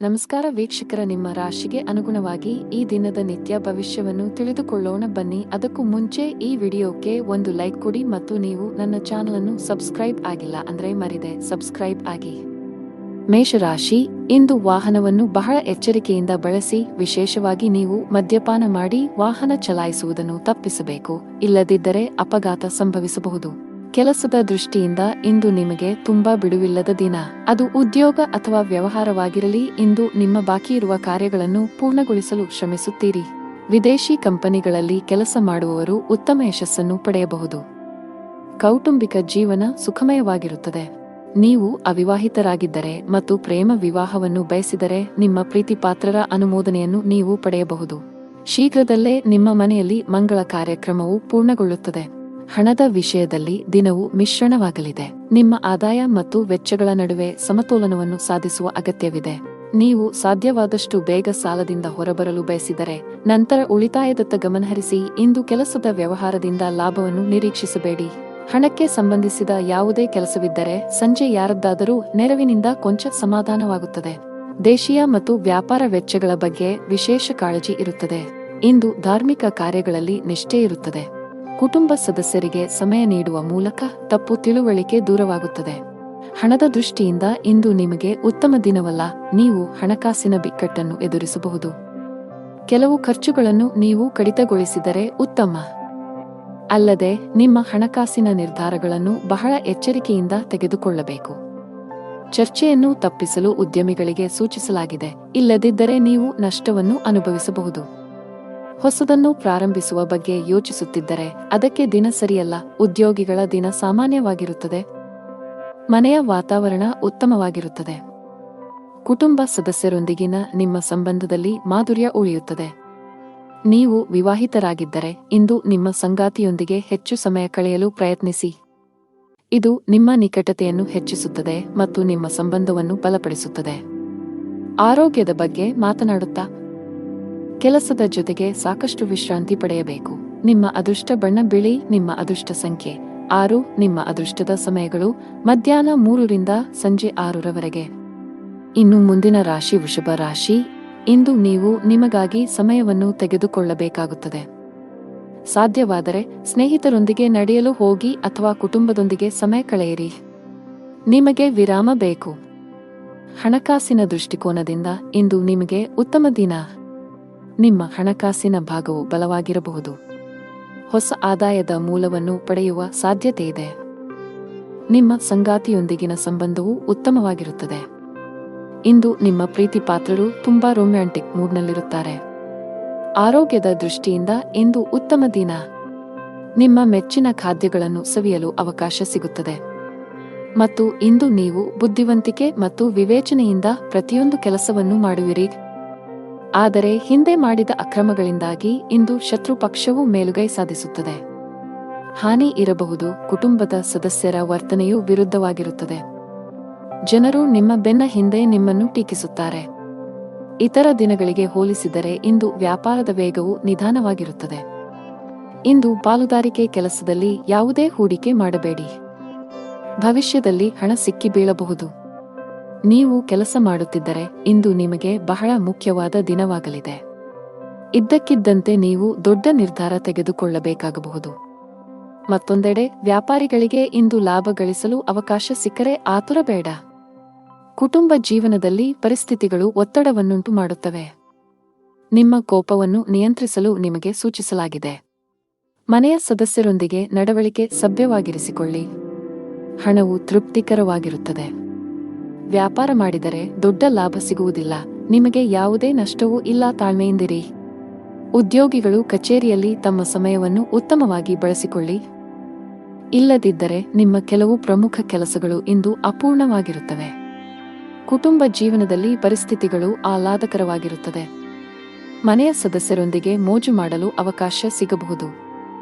ನಮಸ್ಕಾರ ವೀಕ್ಷಕರ, ನಿಮ್ಮ ರಾಶಿಗೆ ಅನುಗುಣವಾಗಿ ಈ ದಿನದ ನಿತ್ಯ ಭವಿಷ್ಯವನ್ನು ತಿಳಿದುಕೊಳ್ಳೋಣ ಬನ್ನಿ. ಅದಕ್ಕೂ ಮುಂಚೆ ಈ ವಿಡಿಯೋಕ್ಕೆ ಒಂದು ಲೈಕ್ ಕೊಡಿ ಮತ್ತು ನೀವು ನನ್ನ ಚಾನಲ್ ಅನ್ನು ಸಬ್ಸ್ಕ್ರೈಬ್ ಆಗಿಲ್ಲ ಅಂದ್ರೆ ಮರಿದೆ ಸಬ್ಸ್ಕ್ರೈಬ್ ಆಗಿ. ಮೇಷರಾಶಿ, ಇಂದು ವಾಹನವನ್ನು ಬಹಳ ಎಚ್ಚರಿಕೆಯಿಂದ ಬಳಸಿ. ವಿಶೇಷವಾಗಿ ನೀವು ಮದ್ಯಪಾನ ಮಾಡಿ ವಾಹನ ಚಲಾಯಿಸುವುದನ್ನು ತಪ್ಪಿಸಬೇಕು, ಇಲ್ಲದಿದ್ದರೆ ಅಪಘಾತ ಸಂಭವಿಸಬಹುದು. ಕೆಲಸದ ದೃಷ್ಟಿಯಿಂದ ಇಂದು ನಿಮಗೆ ತುಂಬಾ ಬಿಡುವಿಲ್ಲದ ದಿನ. ಅದು ಉದ್ಯೋಗ ಅಥವಾ ವ್ಯವಹಾರವಾಗಿರಲಿ, ಇಂದು ನಿಮ್ಮ ಬಾಕಿ ಇರುವ ಕಾರ್ಯಗಳನ್ನು ಪೂರ್ಣಗೊಳಿಸಲು ಶ್ರಮಿಸುತ್ತೀರಿ. ವಿದೇಶಿ ಕಂಪನಿಗಳಲ್ಲಿ ಕೆಲಸ ಮಾಡುವವರು ಉತ್ತಮ ಯಶಸ್ಸನ್ನು ಪಡೆಯಬಹುದು. ಕೌಟುಂಬಿಕ ಜೀವನ ಸುಖಮಯವಾಗಿರುತ್ತದೆ. ನೀವು ಅವಿವಾಹಿತರಾಗಿದ್ದರೆ ಮತ್ತು ಪ್ರೇಮ ವಿವಾಹವನ್ನು ಬಯಸಿದರೆ ನಿಮ್ಮ ಪ್ರೀತಿಪಾತ್ರರ ಅನುಮೋದನೆಯನ್ನು ನೀವು ಪಡೆಯಬಹುದು. ಶೀಘ್ರದಲ್ಲೇ ನಿಮ್ಮ ಮನೆಯಲ್ಲಿ ಮಂಗಳ ಕಾರ್ಯಕ್ರಮವು ಪೂರ್ಣಗೊಳ್ಳುತ್ತದೆ. ಹಣದ ವಿಷಯದಲ್ಲಿ ದಿನವು ಮಿಶ್ರಣವಾಗಲಿದೆ. ನಿಮ್ಮ ಆದಾಯ ಮತ್ತು ವೆಚ್ಚಗಳ ನಡುವೆ ಸಮತೋಲನವನ್ನು ಸಾಧಿಸುವ ಅಗತ್ಯವಿದೆ. ನೀವು ಸಾಧ್ಯವಾದಷ್ಟು ಬೇಗ ಸಾಲದಿಂದ ಹೊರಬರಲು ಬಯಸಿದರೆ ನಂತರ ಉಳಿತಾಯದತ್ತ ಗಮನಹರಿಸಿ. ಇಂದು ಕೆಲಸದ ವ್ಯವಹಾರದಿಂದ ಲಾಭವನ್ನು ನಿರೀಕ್ಷಿಸಬೇಡಿ. ಹಣಕ್ಕೆ ಸಂಬಂಧಿಸಿದ ಯಾವುದೇ ಕೆಲಸವಿದ್ದರೆ ಸಂಜೆ ಯಾರದ್ದಾದರೂ ನೆರವಿನಿಂದ ಕೊಂಚ ಸಮಾಧಾನವಾಗುತ್ತದೆ. ದೇಶೀಯ ಮತ್ತು ವ್ಯಾಪಾರ ವೆಚ್ಚಗಳ ಬಗ್ಗೆ ವಿಶೇಷ ಕಾಳಜಿ ಇರುತ್ತದೆ. ಇಂದು ಧಾರ್ಮಿಕ ಕಾರ್ಯಗಳಲ್ಲಿ ನಿಷ್ಠೆ ಇರುತ್ತದೆ. ಕುಟುಂಬ ಸದಸ್ಯರಿಗೆ ಸಮಯ ನೀಡುವ ಮೂಲಕ ತಪ್ಪು ತಿಳುವಳಿಕೆ ದೂರವಾಗುತ್ತದೆ. ಹಣದ ದೃಷ್ಟಿಯಿಂದ ಇಂದು ನಿಮಗೆ ಉತ್ತಮ ದಿನವಲ್ಲ. ನೀವು ಹಣಕಾಸಿನ ಬಿಕ್ಕಟ್ಟನ್ನು ಎದುರಿಸಬಹುದು. ಕೆಲವು ಖರ್ಚುಗಳನ್ನು ನೀವು ಕಡಿತಗೊಳಿಸಿದರೆ ಉತ್ತಮ. ಅಲ್ಲದೆ ನಿಮ್ಮ ಹಣಕಾಸಿನ ನಿರ್ಧಾರಗಳನ್ನು ಬಹಳ ಎಚ್ಚರಿಕೆಯಿಂದ ತೆಗೆದುಕೊಳ್ಳಬೇಕು. ಚರ್ಚೆಯನ್ನು ತಪ್ಪಿಸಲು ಉದ್ಯಮಿಗಳಿಗೆ ಸೂಚಿಸಲಾಗಿದೆ, ಇಲ್ಲದಿದ್ದರೆ ನೀವು ನಷ್ಟವನ್ನು ಅನುಭವಿಸಬಹುದು. ಹೊಸದನ್ನು ಪ್ರಾರಂಭಿಸುವ ಬಗ್ಗೆ ಯೋಚಿಸುತ್ತಿದ್ದರೆ ಅದಕ್ಕೆ ದಿನ ಸರಿಯಲ್ಲ. ಉದ್ಯೋಗಿಗಳ ದಿನ ಸಾಮಾನ್ಯವಾಗಿರುತ್ತದೆ. ಮನೆಯ ವಾತಾವರಣ ಉತ್ತಮವಾಗಿರುತ್ತದೆ. ಕುಟುಂಬ ಸದಸ್ಯರೊಂದಿಗಿನ ನಿಮ್ಮ ಸಂಬಂಧದಲ್ಲಿ ಮಾಧುರ್ಯ ಉಳಿಯುತ್ತದೆ. ನೀವು ವಿವಾಹಿತರಾಗಿದ್ದರೆ ಇಂದು ನಿಮ್ಮ ಸಂಗಾತಿಯೊಂದಿಗೆ ಹೆಚ್ಚು ಸಮಯ ಕಳೆಯಲು ಪ್ರಯತ್ನಿಸಿ. ಇದು ನಿಮ್ಮ ನಿಕಟತೆಯನ್ನು ಹೆಚ್ಚಿಸುತ್ತದೆ ಮತ್ತು ನಿಮ್ಮ ಸಂಬಂಧವನ್ನು ಬಲಪಡಿಸುತ್ತದೆ. ಆರೋಗ್ಯದ ಬಗ್ಗೆ ಮಾತನಾಡುತ್ತಾ ಕೆಲಸದ ಜೊತೆಗೆ ಸಾಕಷ್ಟು ವಿಶ್ರಾಂತಿ ಪಡೆಯಬೇಕು. ನಿಮ್ಮ ಅದೃಷ್ಟ ಬಣ್ಣ ಬಿಳಿ. ನಿಮ್ಮ ಅದೃಷ್ಟ ಸಂಖ್ಯೆ 6. ನಿಮ್ಮ ಅದೃಷ್ಟದ ಸಮಯಗಳು ಮಧ್ಯಾಹ್ನ 3 ರಿಂದ ಸಂಜೆ 6 ರವರೆಗೆ. ಇನ್ನು ಮುಂದಿನ ರಾಶಿ ವೃಷಭ ರಾಶಿ. ಇಂದು ನೀವು ನಿಮಗಾಗಿ ಸಮಯವನ್ನು ತೆಗೆದುಕೊಳ್ಳಬೇಕಾಗುತ್ತದೆ. ಸಾಧ್ಯವಾದರೆ ಸ್ನೇಹಿತರೊಂದಿಗೆ ನಡೆಯಲು ಹೋಗಿ ಅಥವಾ ಕುಟುಂಬದೊಂದಿಗೆ ಸಮಯ ಕಳೆಯಿರಿ. ನಿಮಗೆ ವಿರಾಮ ಬೇಕು. ಹಣಕಾಸಿನ ದೃಷ್ಟಿಕೋನದಿಂದ ಇಂದು ನಿಮಗೆ ಉತ್ತಮ ದಿನ. ನಿಮ್ಮ ಹಣಕಾಸಿನ ಭಾಗವು ಬಲವಾಗಿರಬಹುದು. ಹೊಸ ಆದಾಯದ ಮೂಲವನ್ನು ಪಡೆಯುವ ಸಾಧ್ಯತೆಯಿದೆ. ನಿಮ್ಮ ಸಂಗಾತಿಯೊಂದಿಗಿನ ಸಂಬಂಧವು ಉತ್ತಮವಾಗಿರುತ್ತದೆ. ಇಂದು ನಿಮ್ಮ ಪ್ರೀತಿ ಪಾತ್ರರು ತುಂಬಾ ರೊಮ್ಯಾಂಟಿಕ್ ಮೂಡ್ನಲ್ಲಿರುತ್ತಾರೆ. ಆರೋಗ್ಯದ ದೃಷ್ಟಿಯಿಂದ ಇಂದು ಉತ್ತಮ ದಿನ. ನಿಮ್ಮ ಮೆಚ್ಚಿನ ಖಾದ್ಯಗಳನ್ನು ಸವಿಯಲು ಅವಕಾಶ ಸಿಗುತ್ತದೆ. ಮತ್ತು ಇಂದು ನೀವು ಬುದ್ಧಿವಂತಿಕೆ ಮತ್ತು ವಿವೇಚನೆಯಿಂದ ಪ್ರತಿಯೊಂದು ಕೆಲಸವನ್ನು ಮಾಡುವಿರಿ. ಆದರೆ ಹಿಂದೆ ಮಾಡಿದ ಅಕ್ರಮಗಳಿಂದಾಗಿ ಇಂದು ಶತ್ರು ಪಕ್ಷವು ಮೇಲುಗೈ ಸಾಧಿಸುತ್ತದೆ. ಹಾನಿ ಇರಬಹುದು. ಕುಟುಂಬದ ಸದಸ್ಯರ ವರ್ತನೆಯು ವಿರುದ್ಧವಾಗಿರುತ್ತದೆ. ಜನರು ನಿಮ್ಮ ಬೆನ್ನ ಹಿಂದೆ ನಿಮ್ಮನ್ನು ಟೀಕಿಸುತ್ತಾರೆ. ಇತರ ದಿನಗಳಿಗೆ ಹೋಲಿಸಿದರೆ ಇಂದು ವ್ಯಾಪಾರದ ವೇಗವು ನಿಧಾನವಾಗಿರುತ್ತದೆ. ಇಂದು ಪಾಲುದಾರಿಕೆ ಕೆಲಸದಲ್ಲಿ ಯಾವುದೇ ಹೂಡಿಕೆ ಮಾಡಬೇಡಿ. ಭವಿಷ್ಯದಲ್ಲಿ ಹಣ ಸಿಕ್ಕಿ ಬೀಳಬಹುದು. ನೀವು ಕೆಲಸ ಮಾಡುತ್ತಿದ್ದರೆ ಇಂದು ನಿಮಗೆ ಬಹಳ ಮುಖ್ಯವಾದ ದಿನವಾಗಲಿದೆ. ಇದ್ದಕ್ಕಿದ್ದಂತೆ ನೀವು ದೊಡ್ಡ ನಿರ್ಧಾರ ತೆಗೆದುಕೊಳ್ಳಬೇಕಾಗಬಹುದು. ಮತ್ತೊಂದೆಡೆ ವ್ಯಾಪಾರಿಗಳಿಗೆ ಇಂದು ಲಾಭ ಗಳಿಸಲು ಅವಕಾಶ ಸಿಕ್ಕರೆ ಆತುರ ಬೇಡ. ಕುಟುಂಬ ಜೀವನದಲ್ಲಿ ಪರಿಸ್ಥಿತಿಗಳು ಒತ್ತಡವನ್ನುಂಟು ಮಾಡುತ್ತವೆ. ನಿಮ್ಮ ಕೋಪವನ್ನು ನಿಯಂತ್ರಿಸಲು ನಿಮಗೆ ಸೂಚಿಸಲಾಗಿದೆ. ಮನೆಯ ಸದಸ್ಯರೊಂದಿಗೆ ನಡವಳಿಕೆ ಸಭ್ಯವಾಗಿರಿಸಿಕೊಳ್ಳಿ. ಹಣವು ತೃಪ್ತಿಕರವಾಗಿರುತ್ತದೆ. ವ್ಯಾಪಾರ ಮಾಡಿದರೆ ದೊಡ್ಡ ಲಾಭ ಸಿಗುವುದಿಲ್ಲ. ನಿಮಗೆ ಯಾವುದೇ ನಷ್ಟವೂ ಇಲ್ಲ. ತಾಳ್ಮೆಯಿಂದಿರಿ. ಉದ್ಯೋಗಿಗಳು ಕಚೇರಿಯಲ್ಲಿ ತಮ್ಮ ಸಮಯವನ್ನು ಉತ್ತಮವಾಗಿ ಬಳಸಿಕೊಳ್ಳಿ. ಇಲ್ಲದಿದ್ದರೆ ನಿಮ್ಮ ಕೆಲವು ಪ್ರಮುಖ ಕೆಲಸಗಳು ಇಂದು ಅಪೂರ್ಣವಾಗಿರುತ್ತವೆ. ಕುಟುಂಬ ಜೀವನದಲ್ಲಿ ಪರಿಸ್ಥಿತಿಗಳು ಆಹ್ಲಾದಕರವಾಗಿರುತ್ತದೆ. ಮನೆಯ ಸದಸ್ಯರೊಂದಿಗೆ ಮೋಜು ಮಾಡಲು ಅವಕಾಶ ಸಿಗಬಹುದು.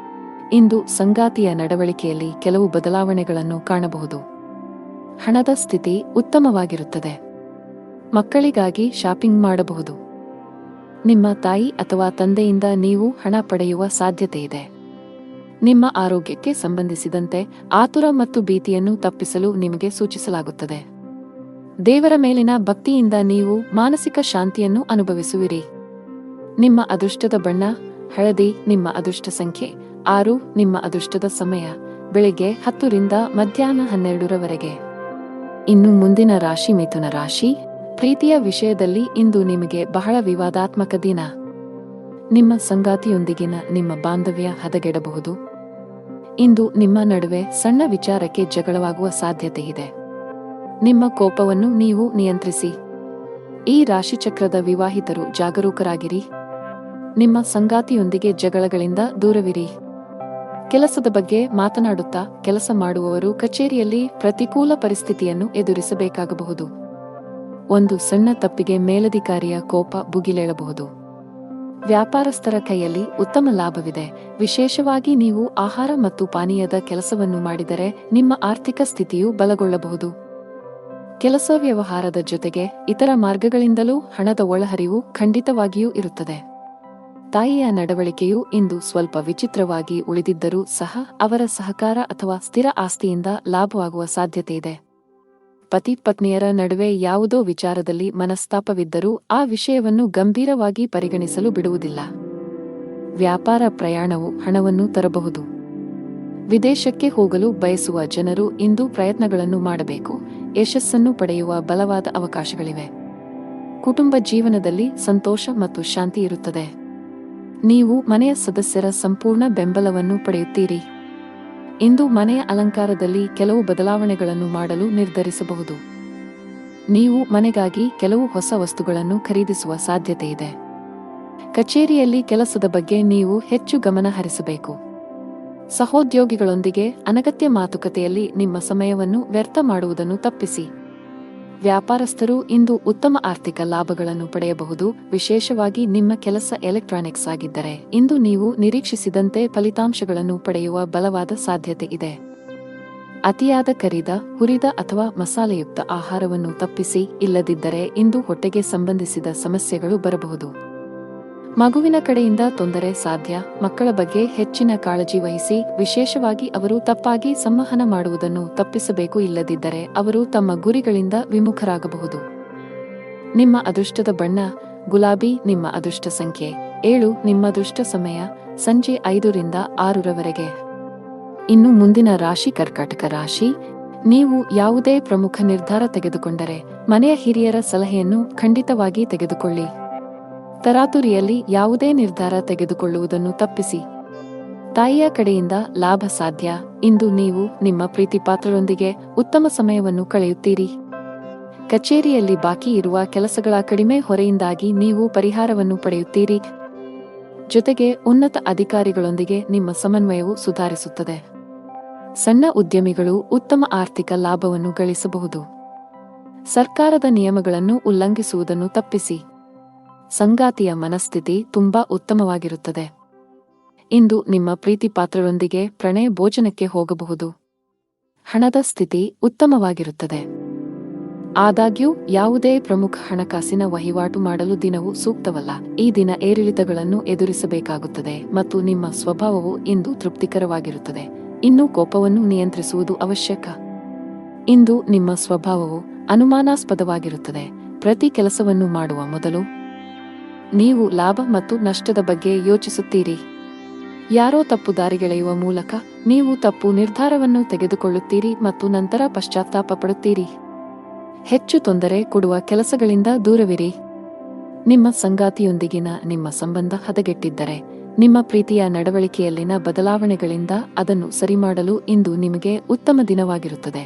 ಇಂದು ಸಂಗಾತಿಯ ನಡವಳಿಕೆಯಲ್ಲಿ ಕೆಲವು ಬದಲಾವಣೆಗಳನ್ನು ಕಾಣಬಹುದು. ಹಣದ ಸ್ಥಿತಿ ಉತ್ತಮವಾಗಿರುತ್ತದೆ. ಮಕ್ಕಳಿಗಾಗಿ ಶಾಪಿಂಗ್ ಮಾಡಬಹುದು. ನಿಮ್ಮ ತಾಯಿ ಅಥವಾ ತಂದೆಯಿಂದ ನೀವು ಹಣ ಪಡೆಯುವ ಸಾಧ್ಯತೆಯಿದೆ. ನಿಮ್ಮ ಆರೋಗ್ಯಕ್ಕೆ ಸಂಬಂಧಿಸಿದಂತೆ ಆತುರ ಮತ್ತು ಭೀತಿಯನ್ನು ತಪ್ಪಿಸಲು ನಿಮಗೆ ಸೂಚಿಸಲಾಗುತ್ತದೆ. ದೇವರ ಮೇಲಿನ ಭಕ್ತಿಯಿಂದ ನೀವು ಮಾನಸಿಕ ಶಾಂತಿಯನ್ನು ಅನುಭವಿಸುವಿರಿ. ನಿಮ್ಮ ಅದೃಷ್ಟದ ಬಣ್ಣ ಹಳದಿ. ನಿಮ್ಮ ಅದೃಷ್ಟ ಸಂಖ್ಯೆ 6. ನಿಮ್ಮ ಅದೃಷ್ಟದ ಸಮಯ ಬೆಳಿಗ್ಗೆ 10 ರಿಂದ ಮಧ್ಯಾಹ್ನ 12ರವರೆಗೆ. ಇನ್ನು ಮುಂದಿನ ರಾಶಿ ಮಿಥುನ ರಾಶಿ. ಪ್ರೀತಿಯ ವಿಷಯದಲ್ಲಿ ಇಂದು ನಿಮಗೆ ಬಹಳ ವಿವಾದಾತ್ಮಕ ದಿನ. ನಿಮ್ಮ ಸಂಗಾತಿಯೊಂದಿಗಿನ ನಿಮ್ಮ ಬಾಂಧವ್ಯ ಹದಗೆಡಬಹುದು. ಇಂದು ನಿಮ್ಮ ನಡುವೆ ಸಣ್ಣ ವಿಚಾರಕ್ಕೆ ಜಗಳವಾಗುವ ಸಾಧ್ಯತೆ ಇದೆ. ನಿಮ್ಮ ಕೋಪವನ್ನು ನೀವು ನಿಯಂತ್ರಿಸಿ. ಈ ರಾಶಿಚಕ್ರದ ವಿವಾಹಿತರು ಜಾಗರೂಕರಾಗಿರಿ. ನಿಮ್ಮ ಸಂಗಾತಿಯೊಂದಿಗೆ ಜಗಳಗಳಿಂದ ದೂರವಿರಿ. ಕೆಲಸದ ಬಗ್ಗೆ ಮಾತನಾಡುತ್ತಾ ಕೆಲಸ ಮಾಡುವವರು ಕಚೇರಿಯಲ್ಲಿ ಪ್ರತಿಕೂಲ ಪರಿಸ್ಥಿತಿಯನ್ನು ಎದುರಿಸಬೇಕಾಗಬಹುದು. ಒಂದು ಸಣ್ಣ ತಪ್ಪಿಗೆ ಮೇಲಧಿಕಾರಿಯ ಕೋಪ ಭುಗಿಲೇಳಬಹುದು. ವ್ಯಾಪಾರಸ್ಥರ ಕೈಯಲ್ಲಿ ಉತ್ತಮ ಲಾಭವಿದೆ. ವಿಶೇಷವಾಗಿ ನೀವು ಆಹಾರ ಮತ್ತು ಪಾನೀಯದ ಕೆಲಸವನ್ನು ಮಾಡಿದರೆ ನಿಮ್ಮ ಆರ್ಥಿಕ ಸ್ಥಿತಿಯು ಬಲಗೊಳ್ಳಬಹುದು. ಕೆಲಸ ವ್ಯವಹಾರದ ಜೊತೆಗೆ ಇತರ ಮಾರ್ಗಗಳಿಂದಲೂ ಹಣದ ಒಳಹರಿವು ಖಂಡಿತವಾಗಿಯೂ ಇರುತ್ತದೆ. ತಾಯಿಯ ನಡವಳಿಕೆಯು ಇಂದು ಸ್ವಲ್ಪ ವಿಚಿತ್ರವಾಗಿ ಉಳಿದಿದ್ದರೂ ಸಹ ಅವರ ಸಹಕಾರ ಅಥವಾ ಸ್ಥಿರ ಆಸ್ತಿಯಿಂದ ಲಾಭವಾಗುವ ಸಾಧ್ಯತೆಯಿದೆ. ಪತಿ ಪತ್ನಿಯರ ನಡುವೆ ಯಾವುದೋ ವಿಚಾರದಲ್ಲಿ ಮನಸ್ತಾಪವಿದ್ದರೂ ಆ ವಿಷಯವನ್ನು ಗಂಭೀರವಾಗಿ ಪರಿಗಣಿಸಲು ಬಿಡುವುದಿಲ್ಲ. ವ್ಯಾಪಾರ ಪ್ರಯಾಣವು ಹಣವನ್ನು ತರಬಹುದು. ವಿದೇಶಕ್ಕೆ ಹೋಗಲು ಬಯಸುವ ಜನರು ಇಂದು ಪ್ರಯತ್ನಗಳನ್ನು ಮಾಡಬೇಕು. ಯಶಸ್ಸನ್ನು ಪಡೆಯುವ ಬಲವಾದ ಅವಕಾಶಗಳಿವೆ. ಕುಟುಂಬ ಜೀವನದಲ್ಲಿ ಸಂತೋಷ ಮತ್ತು ಶಾಂತಿ ಇರುತ್ತದೆ. ನೀವು ಮನೆಯ ಸದಸ್ಯರ ಸಂಪೂರ್ಣ ಬೆಂಬಲವನ್ನು ಪಡೆಯುತ್ತೀರಿ. ಇಂದು ಮನೆಯ ಅಲಂಕಾರದಲ್ಲಿ ಕೆಲವು ಬದಲಾವಣೆಗಳನ್ನು ಮಾಡಲು ನಿರ್ಧರಿಸಬಹುದು. ನೀವು ಮನೆಗಾಗಿ ಕೆಲವು ಹೊಸ ವಸ್ತುಗಳನ್ನು ಖರೀದಿಸುವ ಸಾಧ್ಯತೆಯಿದೆ. ಕಚೇರಿಯಲ್ಲಿ ಕೆಲಸದ ಬಗ್ಗೆ ನೀವು ಹೆಚ್ಚು ಗಮನ ಹರಿಸಬೇಕು. ಸಹೋದ್ಯೋಗಿಗಳೊಂದಿಗೆ ಅನಗತ್ಯ ಮಾತುಕತೆಯಲ್ಲಿ ನಿಮ್ಮ ಸಮಯವನ್ನು ವ್ಯರ್ಥ ಮಾಡುವುದನ್ನು ತಪ್ಪಿಸಿ. ವ್ಯಾಪಾರಸ್ಥರು ಇಂದು ಉತ್ತಮ ಆರ್ಥಿಕ ಲಾಭಗಳನ್ನು ಪಡೆಯಬಹುದು. ವಿಶೇಷವಾಗಿ ನಿಮ್ಮ ಕೆಲಸ ಎಲೆಕ್ಟ್ರಾನಿಕ್ಸ್ ಆಗಿದ್ದರೆ ಇಂದು ನೀವು ನಿರೀಕ್ಷಿಸಿದಂತೆ ಫಲಿತಾಂಶಗಳನ್ನು ಪಡೆಯುವ ಬಲವಾದ ಸಾಧ್ಯತೆ ಇದೆ. ಅತಿಯಾದ ಕರಿದ, ಹುರಿದ ಅಥವಾ ಮಸಾಲೆಯುಕ್ತ ಆಹಾರವನ್ನು ತಪ್ಪಿಸಿ. ಇಲ್ಲದಿದ್ದರೆ ಇಂದು ಹೊಟ್ಟೆಗೆ ಸಂಬಂಧಿಸಿದ ಸಮಸ್ಯೆಗಳು ಬರಬಹುದು. ಮಗುವಿನ ಕಡೆಯಿಂದ ತೊಂದರೆ ಸಾಧ್ಯ. ಮಕ್ಕಳ ಬಗ್ಗೆ ಹೆಚ್ಚಿನ ಕಾಳಜಿ ವಹಿಸಿ. ವಿಶೇಷವಾಗಿ ಅವರು ತಪ್ಪಾಗಿ ಸಂವಹನ ಮಾಡುವುದನ್ನು ತಪ್ಪಿಸಬೇಕು. ಇಲ್ಲದಿದ್ದರೆ ಅವರು ತಮ್ಮ ಗುರಿಗಳಿಂದ ವಿಮುಖರಾಗಬಹುದು. ನಿಮ್ಮ ಅದೃಷ್ಟದ ಬಣ್ಣ ಗುಲಾಬಿ. ನಿಮ್ಮ ಅದೃಷ್ಟ ಸಂಖ್ಯೆ 7. ನಿಮ್ಮ ಅದೃಷ್ಟ ಸಮಯ ಸಂಜೆ 5 ರಿಂದ 6ರವರೆಗೆ. ಇನ್ನು ಮುಂದಿನ ರಾಶಿ ಕರ್ಕಾಟಕ ರಾಶಿ. ನೀವು ಯಾವುದೇ ಪ್ರಮುಖ ನಿರ್ಧಾರ ತೆಗೆದುಕೊಂಡರೆ ಮನೆಯ ಹಿರಿಯರ ಸಲಹೆಯನ್ನು ಖಂಡಿತವಾಗಿ ತೆಗೆದುಕೊಳ್ಳಿ. ತರಾತುರಿಯಲ್ಲಿ ಯಾವುದೇ ನಿರ್ಧಾರ ತೆಗೆದುಕೊಳ್ಳುವುದನ್ನು ತಪ್ಪಿಸಿ. ತಾಯಿಯ ಕಡೆಯಿಂದ ಲಾಭ ಸಾಧ್ಯ. ಇಂದು ನೀವು ನಿಮ್ಮ ಪ್ರೀತಿಪಾತ್ರರೊಂದಿಗೆ ಉತ್ತಮ ಸಮಯವನ್ನು ಕಳೆಯುತ್ತೀರಿ. ಕಚೇರಿಯಲ್ಲಿ ಬಾಕಿ ಇರುವ ಕೆಲಸಗಳ ಕಡಿಮೆ ಹೊರೆಯಿಂದಾಗಿ ನೀವು ಪರಿಹಾರವನ್ನು ಪಡೆಯುತ್ತೀರಿ. ಜೊತೆಗೆ ಉನ್ನತ ಅಧಿಕಾರಿಗಳೊಂದಿಗೆ ನಿಮ್ಮ ಸಮನ್ವಯವು ಸುಧಾರಿಸುತ್ತದೆ. ಸಣ್ಣ ಉದ್ಯಮಿಗಳು ಉತ್ತಮ ಆರ್ಥಿಕ ಲಾಭವನ್ನು ಗಳಿಸಬಹುದು. ಸರ್ಕಾರದ ನಿಯಮಗಳನ್ನು ಉಲ್ಲಂಘಿಸುವುದನ್ನು ತಪ್ಪಿಸಿ. ಸಂಗಾತಿಯ ಮನಸ್ಥಿತಿ ತುಂಬಾ ಉತ್ತಮವಾಗಿರುತ್ತದೆ. ಇಂದು ನಿಮ್ಮ ಪ್ರೀತಿಪಾತ್ರರೊಂದಿಗೆ ಪ್ರಣಯ ಭೋಜನಕ್ಕೆ ಹೋಗಬಹುದು. ಹಣದ ಸ್ಥಿತಿ ಉತ್ತಮವಾಗಿರುತ್ತದೆ. ಆದಾಗ್ಯೂ ಯಾವುದೇ ಪ್ರಮುಖ ಹಣಕಾಸಿನ ವಹಿವಾಟು ಮಾಡಲು ದಿನವು ಸೂಕ್ತವಲ್ಲ. ಈ ದಿನ ಏರಿಳಿತಗಳನ್ನು ಎದುರಿಸಬೇಕಾಗುತ್ತದೆ ಮತ್ತು ನಿಮ್ಮ ಸ್ವಭಾವವು ಇಂದು ತೃಪ್ತಿಕರವಾಗಿರುತ್ತದೆ. ಇನ್ನು ಕೋಪವನ್ನು ನಿಯಂತ್ರಿಸುವುದು ಅವಶ್ಯಕ. ಇಂದು ನಿಮ್ಮ ಸ್ವಭಾವವು ಅನುಮಾನಾಸ್ಪದವಾಗಿರುತ್ತದೆ. ಪ್ರತಿ ಕೆಲಸವನ್ನು ಮಾಡುವ ಮೊದಲು ನೀವು ಲಾಭ ಮತ್ತು ನಷ್ಟದ ಬಗ್ಗೆ ಯೋಚಿಸುತ್ತೀರಿ. ಯಾರೋ ತಪ್ಪು ದಾರಿಗೆಳೆಯುವ ಮೂಲಕ ನೀವು ತಪ್ಪು ನಿರ್ಧಾರವನ್ನು ತೆಗೆದುಕೊಳ್ಳುತ್ತೀರಿ ಮತ್ತು ನಂತರ ಪಶ್ಚಾತ್ತಾಪ ಪಡುತ್ತೀರಿ. ಹೆಚ್ಚು ತೊಂದರೆ ಕೊಡುವ ಕೆಲಸಗಳಿಂದ ದೂರವಿರಿ. ನಿಮ್ಮ ಸಂಗಾತಿಯೊಂದಿಗಿನ ನಿಮ್ಮ ಸಂಬಂಧ ಹದಗೆಟ್ಟಿದ್ದರೆ ನಿಮ್ಮ ಪ್ರೀತಿಯ ನಡವಳಿಕೆಯಲ್ಲಿನ ಬದಲಾವಣೆಗಳಿಂದ ಅದನ್ನು ಸರಿಮಾಡಲು ಇಂದು ನಿಮಗೆ ಉತ್ತಮ ದಿನವಾಗಿರುತ್ತದೆ.